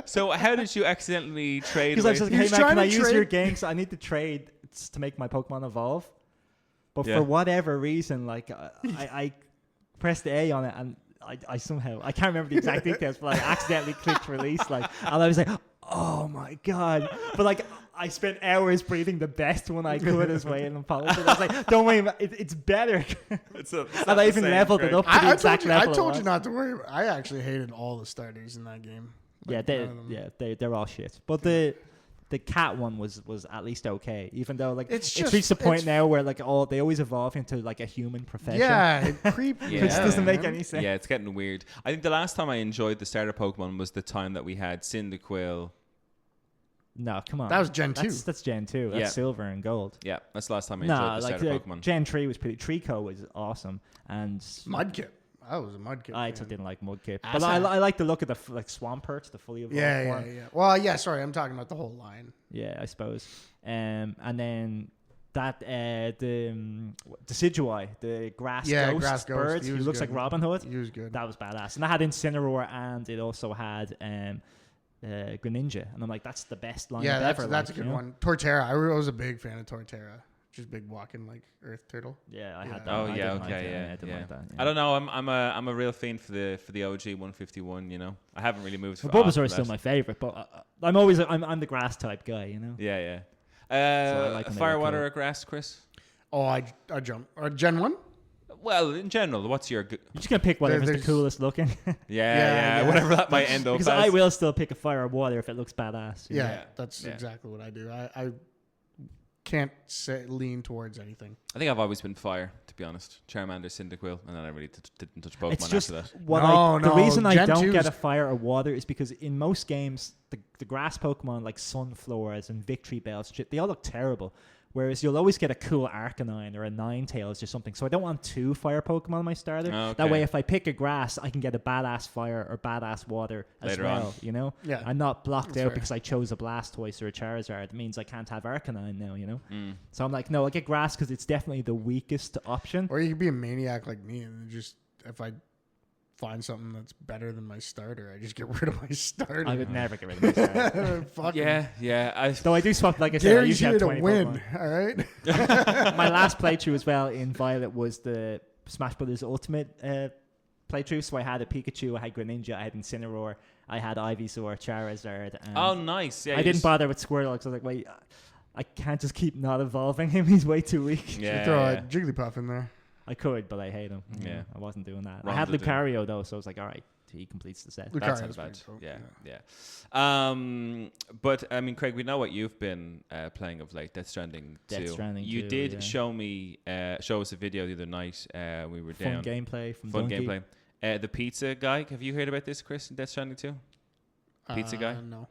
So how did you accidentally trade? Because I was like, hey He's man, can trying I to use your trade- game? So I need to trade to make my Pokemon evolve. But Yeah. for whatever reason, like I pressed A on it and I somehow, I can't remember the exact details, but I accidentally clicked release, like, and I was like, oh my god! But like, I spent hours breathing the best one I could as way in apology. I was like, don't worry, it's better. And I even leveled it up to the exact level. I told you not to worry. I actually hated all the starters in that game. Like, none of them. They're all shit. But the cat one was at least okay, even though like It's it's just- reached the point it's- now where like they always evolve into like a human profession. Yeah, it creeped. Yeah. Which doesn't make man. any sense. Yeah, it's getting weird. I think the last time I enjoyed the starter Pokemon was the time that we had Cyndaquil. No, come on. That was Gen 2. That's Gen 2. That's Yeah. silver and gold. Yeah, that's the last time I Nah, enjoyed the like starter Pokemon. Gen 3 was pretty. Trico was awesome, and Mudkip. I was a Mudkip. I fan. didn't like Mudkip, Ass but I hat. like the look of the like Swampert, the fully evolved Yeah. form. Well, yeah. Sorry, I'm talking about the whole line. Yeah, I suppose. And then that the Decidueye, the grass ghost Grass Ghost, bird, he who was looks good. like Robin Hood. He was good. That was badass, and that had Incineroar, and it also had Greninja, and I'm like, that's the best line Yeah, ever. that's a like, good you know? one. Torterra. I was a big fan of Torterra. Just big walking like earth turtle. Yeah, I Yeah. had that. Oh I yeah, didn't like okay, it. yeah, I didn't yeah. like that. I don't know. I'm a real fiend for the OG 151. You know, I haven't really moved. Well, off Bulbasaur of is still that. my favorite, but I'm the grass type guy, you know. Yeah. I like when they Fire, look water, cool. or grass, Chris? Oh, I jump. Gen 1? Well, in general, what's your You're just gonna pick whatever's the there's- coolest looking. Yeah. whatever that might end up Because as. I will still pick a fire or water if it looks badass. you know? Yeah, that's Yeah. exactly what I do. I can't lean towards anything. I think I've always been fire, to be honest. Charmander, Cyndaquil, and then I really didn't touch Pokemon It's just after that. the reason I Gen don't 2's get a fire or water is because in most games the grass Pokemon like Sunflowers and Victory Bells, they all look terrible. Whereas you'll always get a cool Arcanine or a Ninetales or something. So I don't want 2 fire Pokemon on my starter. That Okay. way, if I pick a grass, I can get a badass fire or badass water as Later well. on. You know, Yeah. I'm not blocked That's out fair. because I chose a Blastoise or a Charizard. It means I can't have Arcanine now. You know, Mm. so I'm like, no, I get grass because it's definitely the weakest option. Or you could be a maniac like me and just, if I find something that's better than my starter, I just get rid of my starter. I would never get rid of my starter. Fuck Yeah. Though I do swap, like I said, I Guaranteed usually have to 20 win. Pokemon. All right. My last playthrough as well in Violet was the Smash Brothers Ultimate playthrough. So I had a Pikachu, I had Greninja, I had Incineroar, I had Ivysaur, Charizard. And Oh, nice. Yeah, I didn't bother with Squirtle because I was like, wait, I can't just keep not evolving him. He's way too weak. Yeah. Throw yeah. a Jigglypuff in there. I could, but I hate him. Yeah. I wasn't doing that. Wrong I had to do. Lucario though, so I was like, all right, he completes the set. That's Lucario's not bad. pretty cool. Yeah. But I mean, Craig, we know what you've been playing of late. Death Stranding 2. Death Stranding You 2, did yeah. show us a video the other night. We were Fun down. gameplay from Fun Donkey. gameplay. The pizza guy. Have you heard about this, Chris? In Death Stranding 2. Pizza guy? No.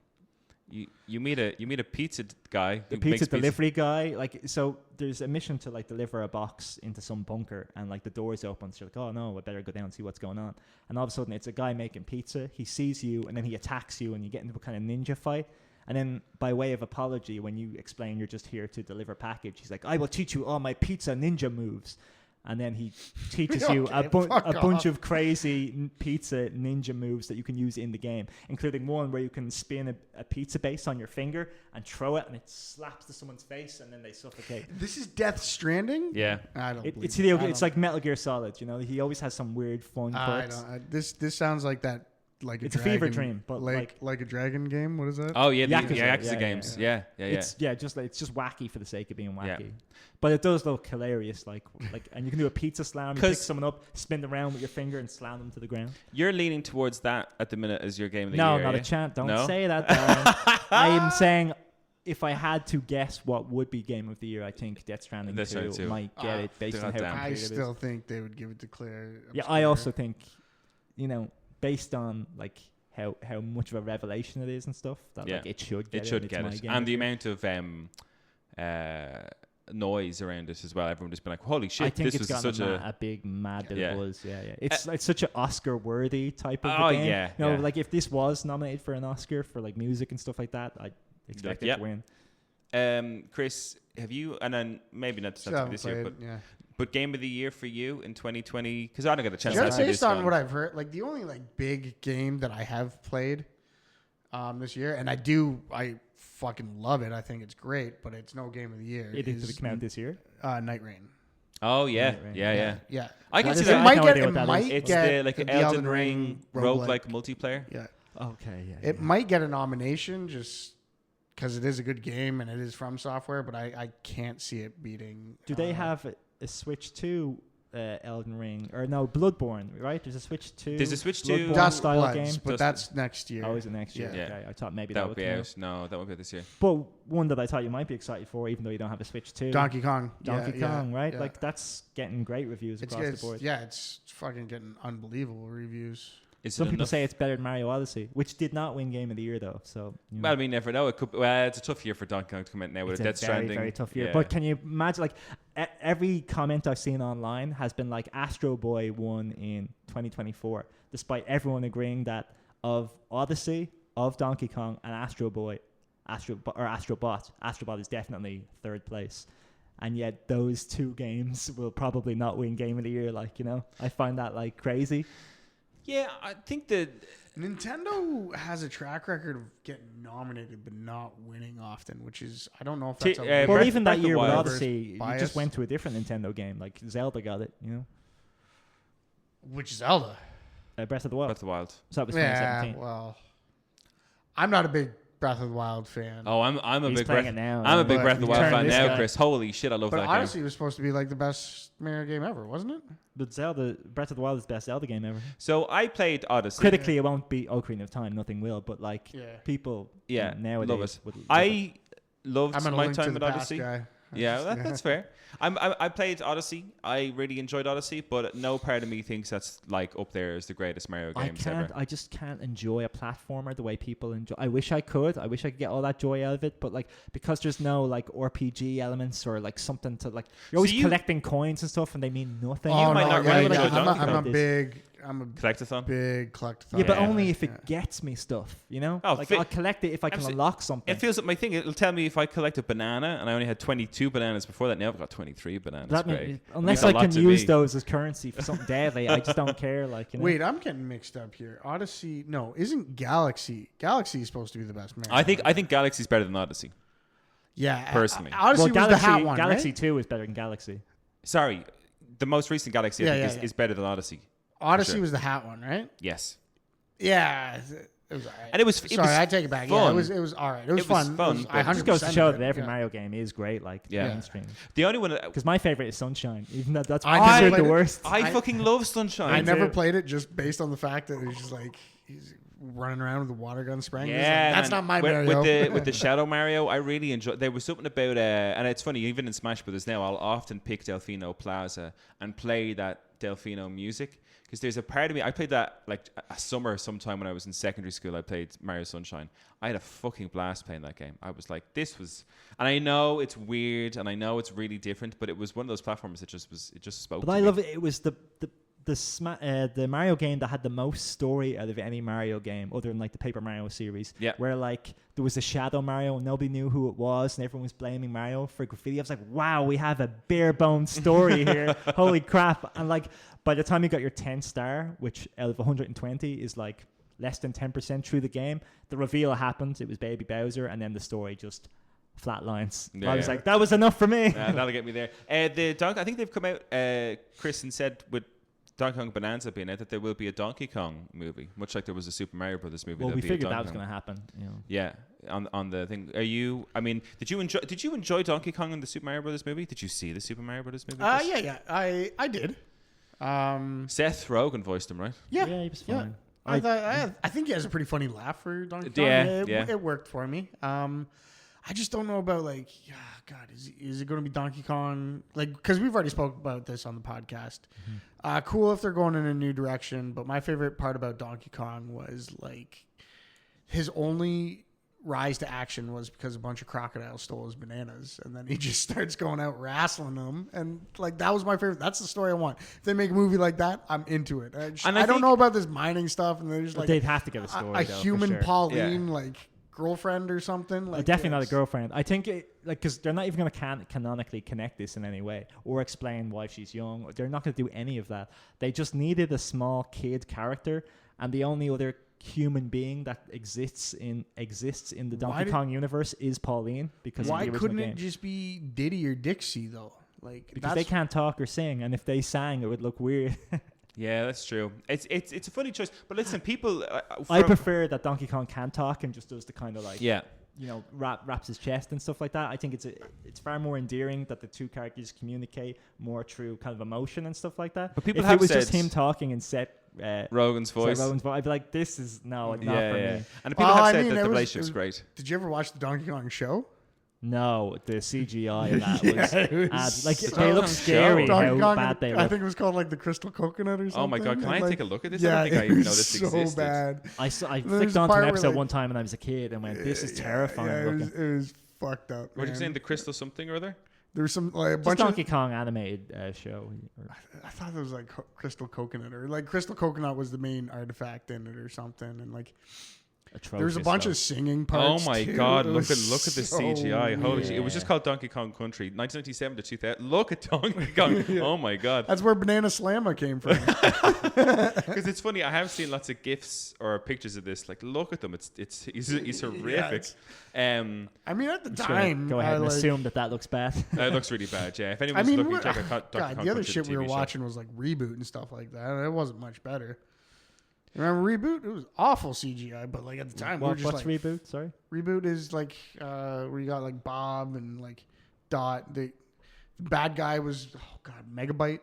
You meet a pizza guy. The who pizza makes delivery guy, like, so there's a mission to like deliver a box into some bunker, and like the door's open, so you're like, oh no, I better go down and see what's going on. And all of a sudden, it's a guy making pizza. He sees you, and then he attacks you, and you get into a kind of ninja fight. And then by way of apology, when you explain you're just here to deliver a package, he's like, I will teach you all my pizza ninja moves. And then he teaches you a bunch of crazy pizza ninja moves that you can use in the game, including one where you can spin a pizza base on your finger and throw it, and it slaps to someone's face, and then they suffocate. This is Death Stranding? Yeah. I don't It's like Metal Gear Solid, you know? He always has some weird fun quirks. This sounds like that. It's a fever dream, but like a dragon game. What is that? Oh yeah, the Yakuza. Yakuza games. Yeah. It's just wacky for the sake of being wacky. But it does look hilarious, like, and you can do a pizza slam. You pick someone up, spin them around with your finger, and slam them to the ground. You're leaning towards that at the minute as your game of the year. No, not a chance. Don't say that, Darren. I'm saying if I had to guess what would be game of the year, I think Death Stranding 2 might get it based on how I completed it is. still think they would give it to Claire. Yeah, I also think, based on like how much of a revelation it is and stuff, that like it should get it. And the amount of noise around it as well. Everyone just been like, "Holy shit!" I think this it's was got such a big mad bit of buzz. Yeah. It's such an Oscar-worthy type of a game. Yeah, like if this was nominated for an Oscar for like music and stuff like that, I'd expect it to win. Chris, have you? And then maybe not this year, but game of the year for you in 2020? Because I don't get a chance to ask you this. Based on what I've heard, like the only like big game that I have played this year, and I fucking love it. I think it's great, but it's no game of the year. Did it come out this year? Night Rain. Oh yeah. I can see It that. It's the Elden Ring roguelike multiplayer. Yeah. Okay. Yeah. It might get a nomination just because it is a good game and it is from software, but I can't see it beating. Do they have a Switch 2 Elden Ring, or no, Bloodborne, right? There's a Switch 2. There's a Switch 2 Dust style Bloods, game, but that's next year. Oh, is it next year? Yeah. Okay. I thought maybe that would be out. No, that won't be out this year. But one that I thought you might be excited for, even though you don't have a Switch 2. Donkey Kong, right? Yeah. Like that's getting great reviews across the board. Yeah, it's fucking getting unbelievable reviews. Some people say it's better than Mario Odyssey, which did not win Game of the Year though. So well, we never know. It could. Well, it's a tough year for Donkey Kong to come out now with a Death Stranding. Very, very tough year. But can you imagine? Like every comment I've seen online has been like Astro Boy won in 2024, despite everyone agreeing that of Odyssey, of Donkey Kong, and Astrobot is definitely third place. And yet those two games will probably not win Game of the Year. Like, I find that like crazy. Yeah, I think that Nintendo has a track record of getting nominated but not winning often, which is, I don't know if that's well, even that year with Odyssey, you just went to a different Nintendo game. Like Zelda got it, Which Zelda? Breath of the Wild. Breath of the Wild. So that was 2017. Yeah, well, I'm not a big Breath of the Wild fan. Oh, I'm a He's big playing Breath. it now. I'm a big Breath of the Wild fan now, guy. Chris. Holy shit, I love that game. But Odyssey was supposed to be like the best Mario game ever, wasn't it? But Breath of the Wild is the best Zelda game ever. So I played Odyssey. Critically, it won't beat Ocarina of Time. Nothing will. But like people, nowadays, love it. I loved my time with Odyssey. Guy. Yeah, that's fair. I played Odyssey. I really enjoyed Odyssey, but no part of me thinks that's like up there as the greatest Mario games ever. I just can't enjoy a platformer the way people enjoy. I wish I could get all that joy out of it, but like because there's no like RPG elements or like something to like. You're always collecting coins and stuff, and they mean nothing. Oh, you might not really enjoy Donkey Kong. I'm a collectathon. Big collectathon. Yeah, but only if it gets me stuff, Oh, I'll collect it if I can unlock something. It feels like my thing. It'll tell me if I collect a banana, and I only had 22 bananas before that. Now I've got 23 bananas. That's great. Unless I can use those as currency for something deadly, I just don't care. Wait, I'm getting mixed up here. Odyssey, no, isn't Galaxy? Galaxy is supposed to be the best Mario. I think Galaxy's better than Odyssey. Yeah, personally. Odyssey was the hat one. Galaxy right? 2 is better than Galaxy. Sorry, the most recent Galaxy is better than Odyssey. Odyssey was the hat one, right? Yes. Yeah, it was all right. And it was. I take it back. Fun. Yeah, it was all right. It was fun. It just goes to show that every Mario game is great. Like mainstream. The only one because my favorite is Sunshine. Even though that's considered the worst. I fucking love Sunshine. I never played it just based on the fact that it's just like he's running around with a water gun spraying. Yeah, that's not my Mario. With the Shadow Mario, I really enjoyed. There was something about and it's funny even in Smash Brothers now. I'll often pick Delfino Plaza and play that Delfino music. Because there's a part of me, I played that like a summer sometime when I was in secondary school. I played Mario Sunshine. I had a fucking blast playing that game. I was like, this was, and I know it's weird and I know it's really different, but it was one of those platforms that just spoke. But I love it. It was the the Mario game that had the most story out of any Mario game, other than like the Paper Mario series, where like there was a Shadow Mario and nobody knew who it was, and everyone was blaming Mario for graffiti. I was like, wow, we have a bare bones story here. Holy crap! And like by the time you got your 10th star, which out of 120 is like less than 10% through the game, the reveal happened. It was Baby Bowser, and then the story just flatlines. I was like, that was enough for me. That'll get me there. I think they've come out, Chris, and said with Donkey Kong Bananza being out that there will be a Donkey Kong movie, much like there was a Super Mario Brothers movie. Well, we figured that was going to happen. You know. Yeah, on the thing. Did you enjoy Donkey Kong in the Super Mario Brothers movie? Did you see the Super Mario Brothers movie? Yeah, I did. Seth Rogen voiced him, right? Yeah, he was fine. I think he has a pretty funny laugh for Donkey Kong. It worked for me. I just don't know about like, God, is it going to be Donkey Kong? Like, because we've already spoke about this on the podcast. Cool if they're going in a new direction, but my favorite part about Donkey Kong was like his only rise to action was because a bunch of crocodiles stole his bananas, and then he just starts going out wrestling them, and like that was my favorite. That's the story I want. If they make a movie like that, I'm into it. I don't know about this mining stuff, and there's like they'd have to get a story, a human Pauline like girlfriend or something. Like definitely not a girlfriend. I think because they're not even going to canonically connect this in any way or explain why she's young. They're not going to do any of that. They just needed a small kid character, and the only other human being that exists in the Donkey Kong universe is Pauline. Because why of the couldn't game. it just be Diddy or Dixie though? Like because they can't talk or sing, and if they sang, it would look weird. Yeah, that's true. It's a funny choice, but listen, people. I prefer that Donkey Kong can talk and just does the kind of like wraps his chest and stuff like that. I think it's far more endearing that the two characters communicate more through kind of emotion and stuff like that. But people if have it was said just him talking and Rogen's voice, I'd be like, this is not for me. And people have said that the relationship's great. Did you ever watch the Donkey Kong show? No, the CGI in that was like they look scary how bad they look. I think it was called like the Crystal Coconut or something. Oh my god, can I take a look at this? Yeah, I don't think I even know this so existed. Bad. I flicked onto an episode one time when I was a kid and went, this is terrifying looking. It was fucked up. What are you saying? The Crystal something or other? There was some like a bunch bunch of Donkey Kong animated show. I thought it was like Crystal Coconut or like Crystal Coconut was the main artifact in it or something, and like. There's a bunch of singing parts. Oh my god! Look at the CGI. Holy shit! It was just called Donkey Kong Country, 1997 to 2000. Look at Donkey Kong. Oh my god! That's where Banana Slamma came from. Because it's funny. I have seen lots of gifs or pictures of this. Like, look at them. He's horrific. I mean, at the time, go ahead and assume that looks bad. It looks really bad. Yeah. If anyone's looking, check out Donkey Kong the other shit we were watching was like Reboot and stuff like that. It wasn't much better. Remember Reboot? It was awful CGI, but like at the time, we were just what's like, Reboot? Sorry, Reboot is like where you got like Bob and like Dot. The bad guy was Megabyte.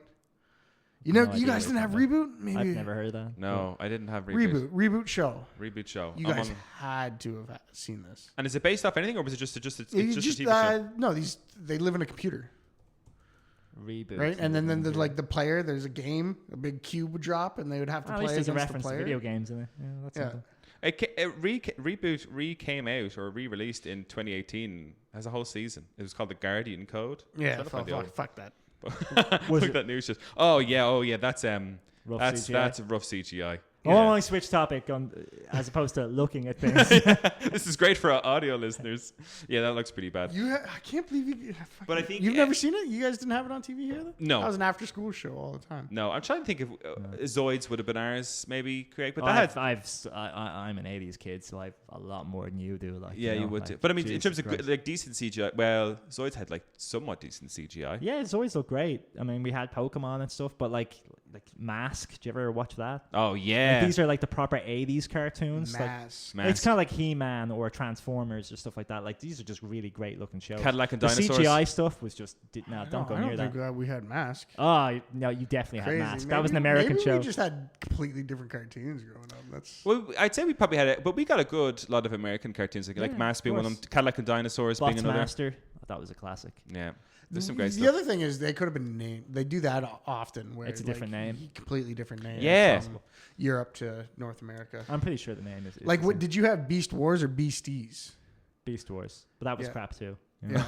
You know, you guys didn't have Reboot? Maybe I've never heard of that. No, I didn't have Reboot. Reboot show. Reboot show. You guys had to have seen this. And is it based off anything, or was it just a TV show? No, they live in a computer. Reboot, right? And then like the player, there's a game, a big cube would drop, and they would have to play against the player. At least there's a reference to video games in it. Yeah, that's something. Reboot came out or re-released in 2018 as a whole season. It was called The Guardian Code. Yeah, fuck that. Look that news just. Oh yeah. That's rough that's rough CGI. Yeah. I want to switch topic as opposed to looking at things. This is great for our audio listeners. Yeah, that looks pretty bad. I can't believe you. But I think you've never seen it. You guys didn't have it on TV here, though? No, that was an after-school show all the time. No, I'm trying to think if Zoids would have been ours, maybe. Correct, but I'm an '80s kid, so I've a lot more than you do. Like, yeah, you would do. But I mean, in terms of like decent CGI, well, Zoids had like somewhat decent CGI. Yeah, Zoids look great. I mean, we had Pokemon and stuff, but like Mask. Did you ever watch that? Oh yeah, like, these are like the proper '80s cartoons. Mask. It's kind of like He-Man or Transformers or stuff like that. Like, these are just really great looking shows. Cadillac and the Dinosaurs. CGI stuff was just don't go near that. I don't think we had Mask. Oh no, you definitely had Mask. That was an American maybe show. We just had completely different cartoons growing up. Well, I'd say we probably had but we got a good lot of American cartoons, like Mask being one of them, Cadillac and Dinosaurs being another. Master. I thought it was a classic. Yeah. There's some great stuff. The other thing is they could have been named. They do that often. Where it's a different name. Completely different name. Yeah. From Europe to North America. I'm pretty sure the name is like, what did you have? Beast Wars or Beasties? Beast Wars, but that was crap too. You know?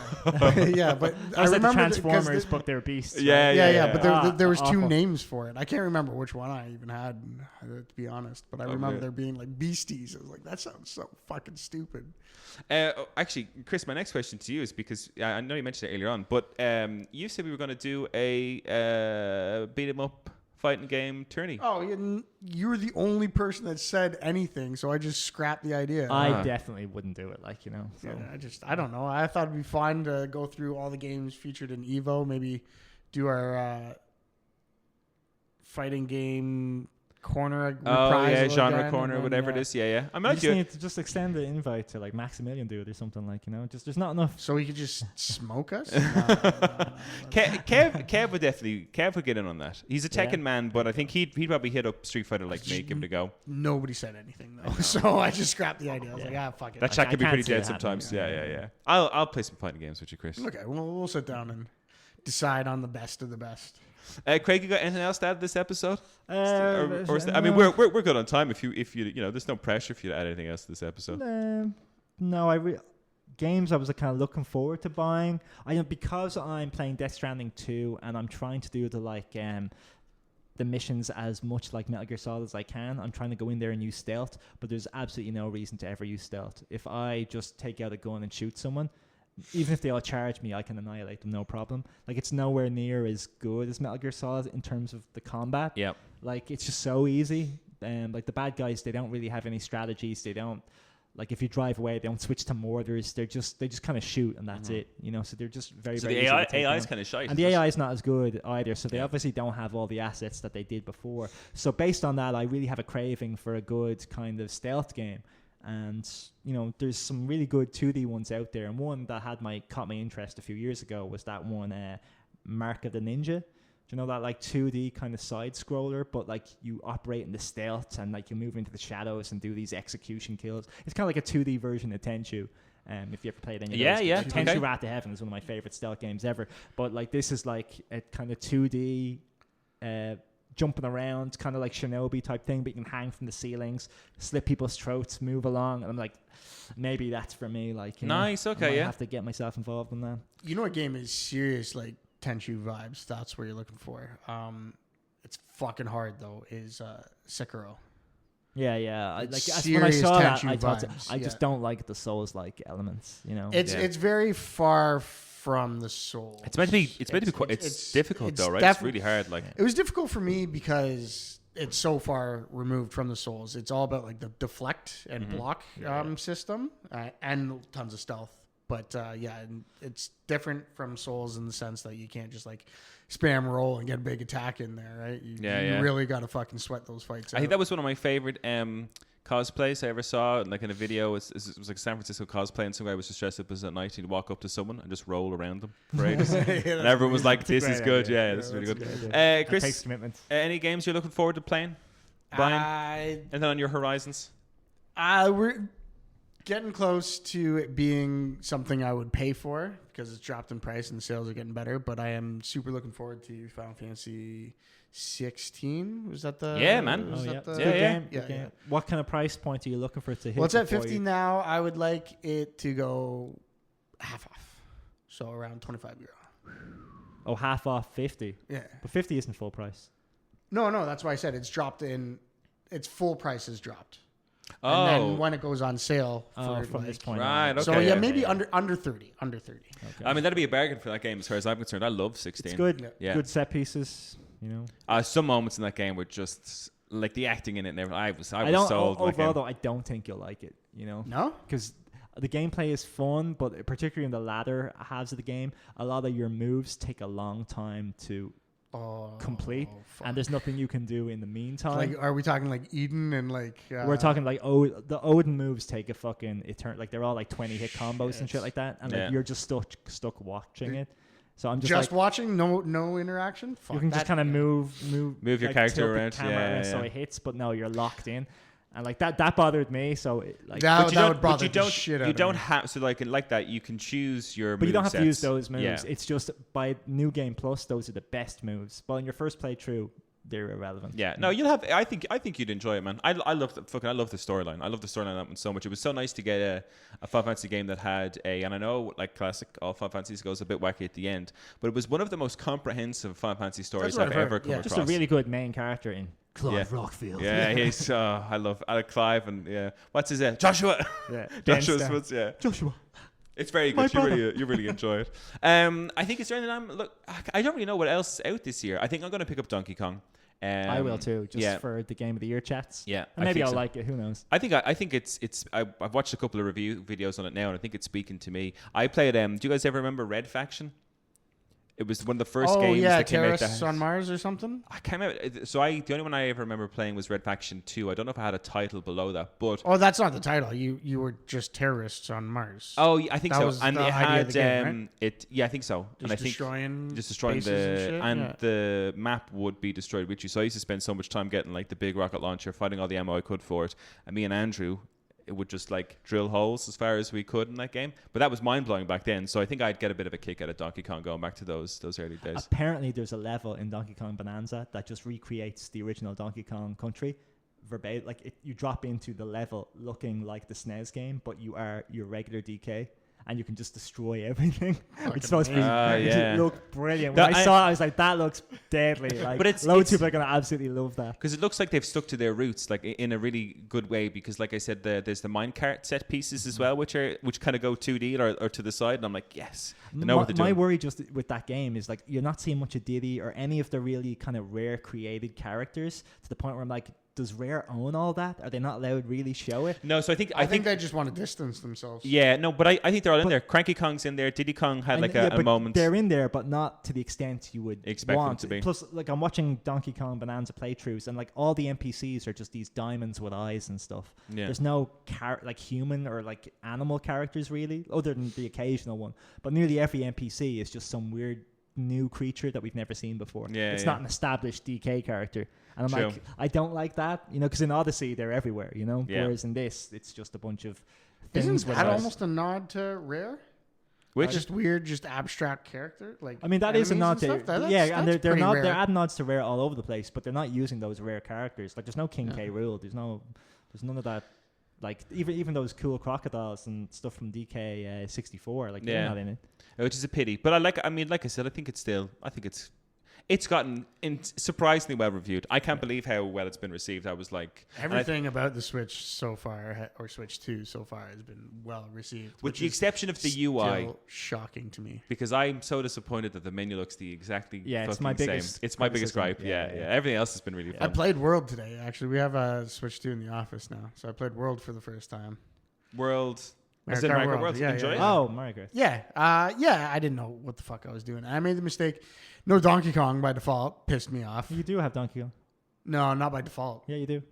Yeah, but I was like the remember Transformers, but they're beasts. Yeah, right? yeah. But there was two awful. names for it. I can't remember which one I even had, to be honest. But I remember there being like beasties. I was like, that sounds so fucking stupid. Actually, Chris, my next question to you is because I know you mentioned it earlier on, but you said we were going to do a beat 'em up fighting game tourney. Oh, you were the only person that said anything, so I just scrapped the idea. I definitely wouldn't do it, like, you know. So. Yeah, I don't know. I thought it'd be fun to go through all the games featured in Evo, maybe do our fighting game corner. Genre corner, whatever it is. Yeah. I might just need to just extend the invite to like Maximilian dude or something, like, you know. Just there's not enough. So he could just smoke us. Kev would get in on that. He's a Tekken man, but I think he'd probably hit up Street Fighter like me, give it a go. Nobody said anything though, so I just scrapped the idea. I was like, fuck it. That chat can be can't pretty see it dead happening. sometimes. Yeah. I'll play some fighting games with you, Chris. Okay, we'll sit down and decide on the best of the best. Craig, you got anything else to add to this episode? I I mean, we're good on time. If you there's no pressure for you to add anything else to this episode. No, games I was kind of looking forward to buying. Because I'm playing Death Stranding 2 and I'm trying to do the missions as much like Metal Gear Solid as I can. I'm trying to go in there and use stealth, but there's absolutely no reason to ever use stealth. If I just take out a gun and shoot someone, even if they all charge me, I can annihilate them, no problem. Like, it's nowhere near as good as Metal Gear Solid in terms of the combat. Yeah. Like, it's just so easy. Like, the bad guys, they don't really have any strategies. They don't, like, if you drive away, they don't switch to mortars. They just kind of shoot, and that's it. You know, so they're just very, So very the easy to take AI is down. kind of shite. And the AI is not as good either, so they obviously don't have all the assets that they did before. So based on that, I really have a craving for a good kind of stealth game. And, you know, there's some really good 2D ones out there. And one that caught my interest a few years ago was that one, Mark of the Ninja. Do you know that, like, 2D kind of side scroller, but like you operate in the stealth and like you move into the shadows and do these execution kills? It's kind of like a 2D version of Tenchu. If you ever played any of those. Yeah. Tenchu Okay. Wrath to Heaven is one of my favorite stealth games ever. But like, this is like a kind of 2D jumping around, kind of like Shinobi type thing, but you can hang from the ceilings, slit people's throats, move along. And I'm like, maybe that's for me. Like, you Nice, know, okay, I might yeah. have to get myself involved in that. You know what game is serious, like Tenchu vibes? That's what you're looking for. It's fucking hard though. Is Sekiro? Yeah. It's When I serious saw that, Tenchu I thought vibes, I just don't like the Souls-like elements. You know, It's very far from the Souls. It's meant to be quite. It's difficult though, right? It's really hard. Like, It was difficult for me because it's so far removed from the Souls. It's all about like the deflect and block system and tons of stealth. But and it's different from Souls in the sense that you can't just like spam roll and get a big attack in there, right? You really got to fucking sweat those fights I out. think that was one of my favorite cosplays I ever saw. Like in a video, it was like San Francisco cosplay, and some guy was just dressed up as at night. He'd walk up to someone and just roll around them for ages. And everyone was like, "This is good, yeah, this is really good." It Chris, takes commitment. any games you're looking forward to playing, buying, and then on your horizons? We're getting close to it being something I would pay for because it's dropped in price and the sales are getting better. But I am super looking forward to Final Fantasy 16. Was that the? Yeah, man. Was that the Yeah, yeah. Good game. What kind of price point are you looking for it to hit? Well, it's at before 50 now. I would like it to go half off, so around €25. Oh, half off 50. Yeah. But 50 isn't full price. No, that's why I said it's dropped in. Its full price is dropped. Oh, And then when it goes on sale From this point right. on. Okay. So yeah, maybe under 30. Under 30. Okay. I mean, that'd be a bargain for that game, as far as I'm concerned. I love 16. It's good. Yeah. Good set pieces, you know. Some moments in that game were just like the acting in it and everything. I was don't, sold. overall, though, I don't think you'll like it, you know. No? Because the gameplay is fun, but particularly in the latter halves of the game, a lot of your moves take a long time to complete, fuck. and there's nothing you can do in the meantime. Like, are we talking like Eden and like? We're talking like the Odin moves take a fucking eternal. Like, they're all like 20 hit combos and shit like that, and like you're just stuck watching it. So I'm just like, watching, no interaction. Fuck you can that. just kind of move your like, character tilt the around, camera so it hits, but no, you're locked in, and like that bothered me. So That But would bother you the don't. shit out You of don't me. have so like that. You can choose your. But you don't have to use movesets. those moves. Yeah. It's just by New Game Plus, those are the best moves. But in your first playthrough, they're irrelevant. Yeah, no, you'll have. I think you'd enjoy it, man. I love the storyline. I love the storyline of that one so much. It was so nice to get a Final Fantasy game that had and I know like classic all Final Fantasies goes a bit wacky at the end, but it was one of the most comprehensive Final Fantasy stories I've ever come across. Just a really good main character in Clive Rockfield. Yeah, he's. I love Clive and what's his name? Joshua. Yeah, Joshua's Joshua. It's very good. You really enjoy it. I think it's anything. Look, I don't really know what else is out this year. I think I'm going to pick up Donkey Kong. I will too, just for the Game of the Year chats. Yeah, and maybe I'll like it. Who knows? I think it's. I've watched a couple of review videos on it now, and I think it's speaking to me. I played. Do you guys ever remember Red Faction? It was one of the first games that came out. Terrorists on Mars or something? I can't remember. So the only one I ever remember playing was Red Faction 2. I don't know if I had a title below that, but that's not the title. You were just terrorists on Mars. Oh, I think that so. Was and the it idea had of the game, right? Yeah, I think so. Just and destroying the the map would be destroyed with you. So I used to spend so much time getting like the big rocket launcher, fighting all the ammo I could for it, and me and Andrew. It would just like drill holes as far as we could in that game. But that was mind blowing back then. So I think I'd get a bit of a kick out of Donkey Kong going back to those early days. Apparently there's a level in Donkey Kong Bananza that just recreates the original Donkey Kong Country verbatim. Like you drop into the level looking like the SNES game, but you are your regular DK. And you can just destroy everything. It's supposed to be look brilliant. When I saw it, I was like, that looks deadly. Like, but loads of people are going to absolutely love that. Because it looks like they've stuck to their roots, like in a really good way. Because, like I said, there's the minecart set pieces as well, which kind of go 2D or to the side. And I'm like, yes, they know what they're doing. My worry just with that game is like you're not seeing much of Diddy or any of the really kind of rare created characters to the point where I'm like, does Rare own all that? Are they not allowed to really show it? No, so I think they just want to distance themselves. Yeah, no, but I think they're all in there. Cranky Kong's in there. Diddy Kong had like a moment. They're in there, but not to the extent you would expect want them to be. Plus, like I'm watching Donkey Kong Bananza playthroughs, and like all the NPCs are just these diamonds with eyes and stuff. Yeah. There's no like human or like animal characters really, other than the occasional one. But nearly every NPC is just some weird new creature that we've never seen before. It's not an established DK character. And I'm like, I don't like that, because in Odyssey they're everywhere, whereas in this it's just a bunch of things. Isn't that almost a nod to Rare? Which just weird, just abstract character. Like I mean, that is a nod to and they're not they're adding nods to Rare all over the place, but they're not using those Rare characters. Like there's no King K. Rool, there's none of that. Like even those cool crocodiles and stuff from DK 64, like they're not in it, which is a pity. But like I said, I think it's gotten surprisingly well reviewed. I can't believe how well it's been received. I was like... Everything about the Switch so far, or Switch 2 so far, has been well received. With the exception of the UI. Shocking to me. Because I'm so disappointed that the menu looks exactly it's my biggest same. It's my biggest gripe. Yeah. Everything else has been really fun. I played World today, actually. We have a Switch 2 in the office now. So I played World for the first time. World... Mario World. Enjoy it? Oh, Mario Kart. Yeah. I didn't know what the fuck I was doing. I made the mistake. No Donkey Kong by default. Pissed me off. You do have Donkey Kong. No, not by default. Yeah, you do.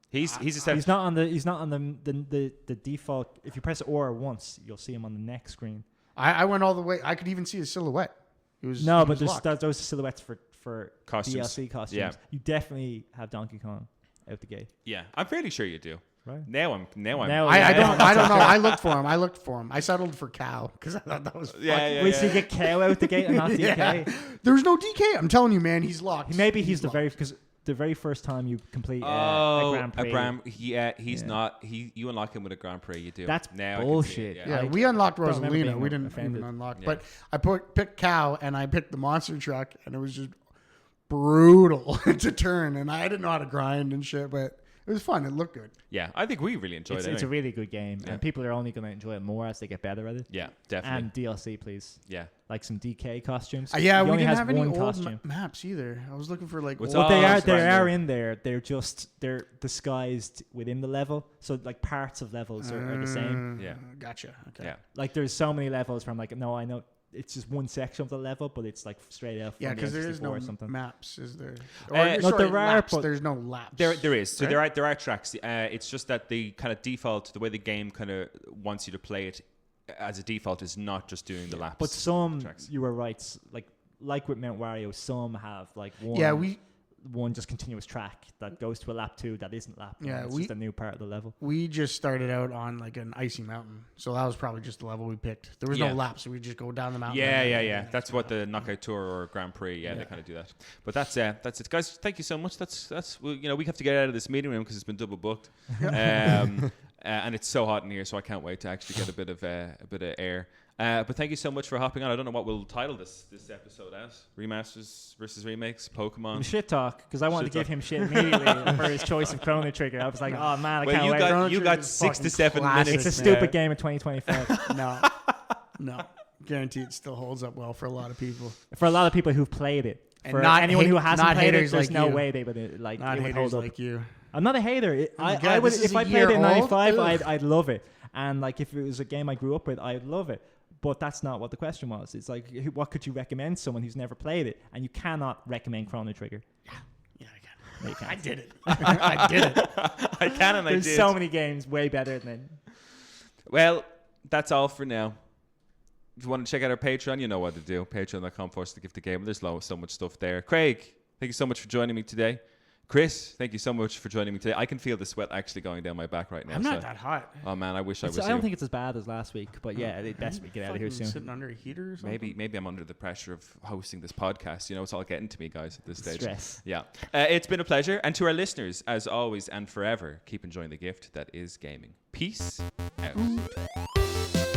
He's not on the default. If you press R once, you'll see him on the next screen. I went all the way. I could even see his silhouette. Those silhouettes for costumes. DLC costumes. Yeah. You definitely have Donkey Kong out the gate. Yeah, I'm fairly sure you do. Right. Now I'm. I don't know. I looked for him. I settled for Cow because I thought that was. Wait, so you get Cow out the gate and not DK? There's no DK. I'm telling you, man. He's locked. Maybe he's the very first time you complete a Grand Prix. He's not. You unlock him with a Grand Prix. You do. That's now bullshit. Yeah, we unlocked Rosalina. We didn't even unlock. But I picked Cow and I picked the monster truck, and it was just brutal to turn, and I didn't know how to grind and shit, but. It was fun. It looked good. Yeah, I think we really enjoyed it. It's a really good game, and people are only going to enjoy it more as they get better at it. Yeah, definitely. And DLC, please. Yeah, like some DK costumes. We didn't have any old maps either. I was looking for like. They are in there. They're disguised within the level, so like parts of levels are the same. Yeah, gotcha. Okay. Yeah, like there's so many levels where I'm like, no, I know. It's just one section of the level, but it's like straight out. Yeah, because there is no maps, is there? Or, laps, but there's no laps. There is. So right? there are tracks. It's just that the kind of default, the way the game kind of wants you to play it as a default is not just doing the laps. But some, you were right. Like with Mount Wario, some have like one. Yeah, one just continuous track that goes to a lap 2 that isn't lap 1. Yeah, It's just a new part of the level. We just started out on like an icy mountain, so that was probably just the level we picked. There was Yeah. no laps, so we just go down the mountain. Yeah. That's what the Knockout Tour or Grand Prix. Yeah, they kind of do that. But that's it, guys. Thank you so much. That's we have to get out of this meeting room because it's been double booked, and it's so hot in here, so I can't wait to actually get a bit of air. But thank you so much for hopping on. I don't know what we'll title this episode as: remasters versus remakes, Pokemon. Shit talk, because I wanted to give him shit immediately for his choice of Chrono Trigger. I was like, oh man, I can't wait. You got 6 to 7 minutes. It's a stupid game in 2025. No, guarantee it still holds up well for a lot of people. For a lot of people who've played it. And For not anyone who not hasn't played it, haters there's like no you. way they would like. Not it would haters hold up. like you. I'm not a hater. God, I would this is if a I played year it in old. '95, Ugh. I'd love it. And like if it was a game I grew up with, I'd love it. But that's not what the question was. It's like, what could you recommend someone who's never played it? And you cannot recommend Chrono Trigger. Yeah, I can. No, you can't. I did it. I did it. I can and I did. There's so many games way better than. Well, that's all for now. If you want to check out our Patreon, you know what to do. Patreon.com/thegiftofgame. There's so much stuff there. Craig, thank you so much for joining me today. Chris, thank you so much for joining me today. I can feel the sweat actually going down my back right now. I'm not that hot. Oh man, I wish I was. I don't think it's as bad as last week, but yeah, it best we get out of here soon. Sitting under a heater or something? Maybe I'm under the pressure of hosting this podcast. It's all getting to me, guys, at this stage. Stress. Yeah. It's been a pleasure. And to our listeners, as always and forever, keep enjoying the gift that is gaming. Peace out.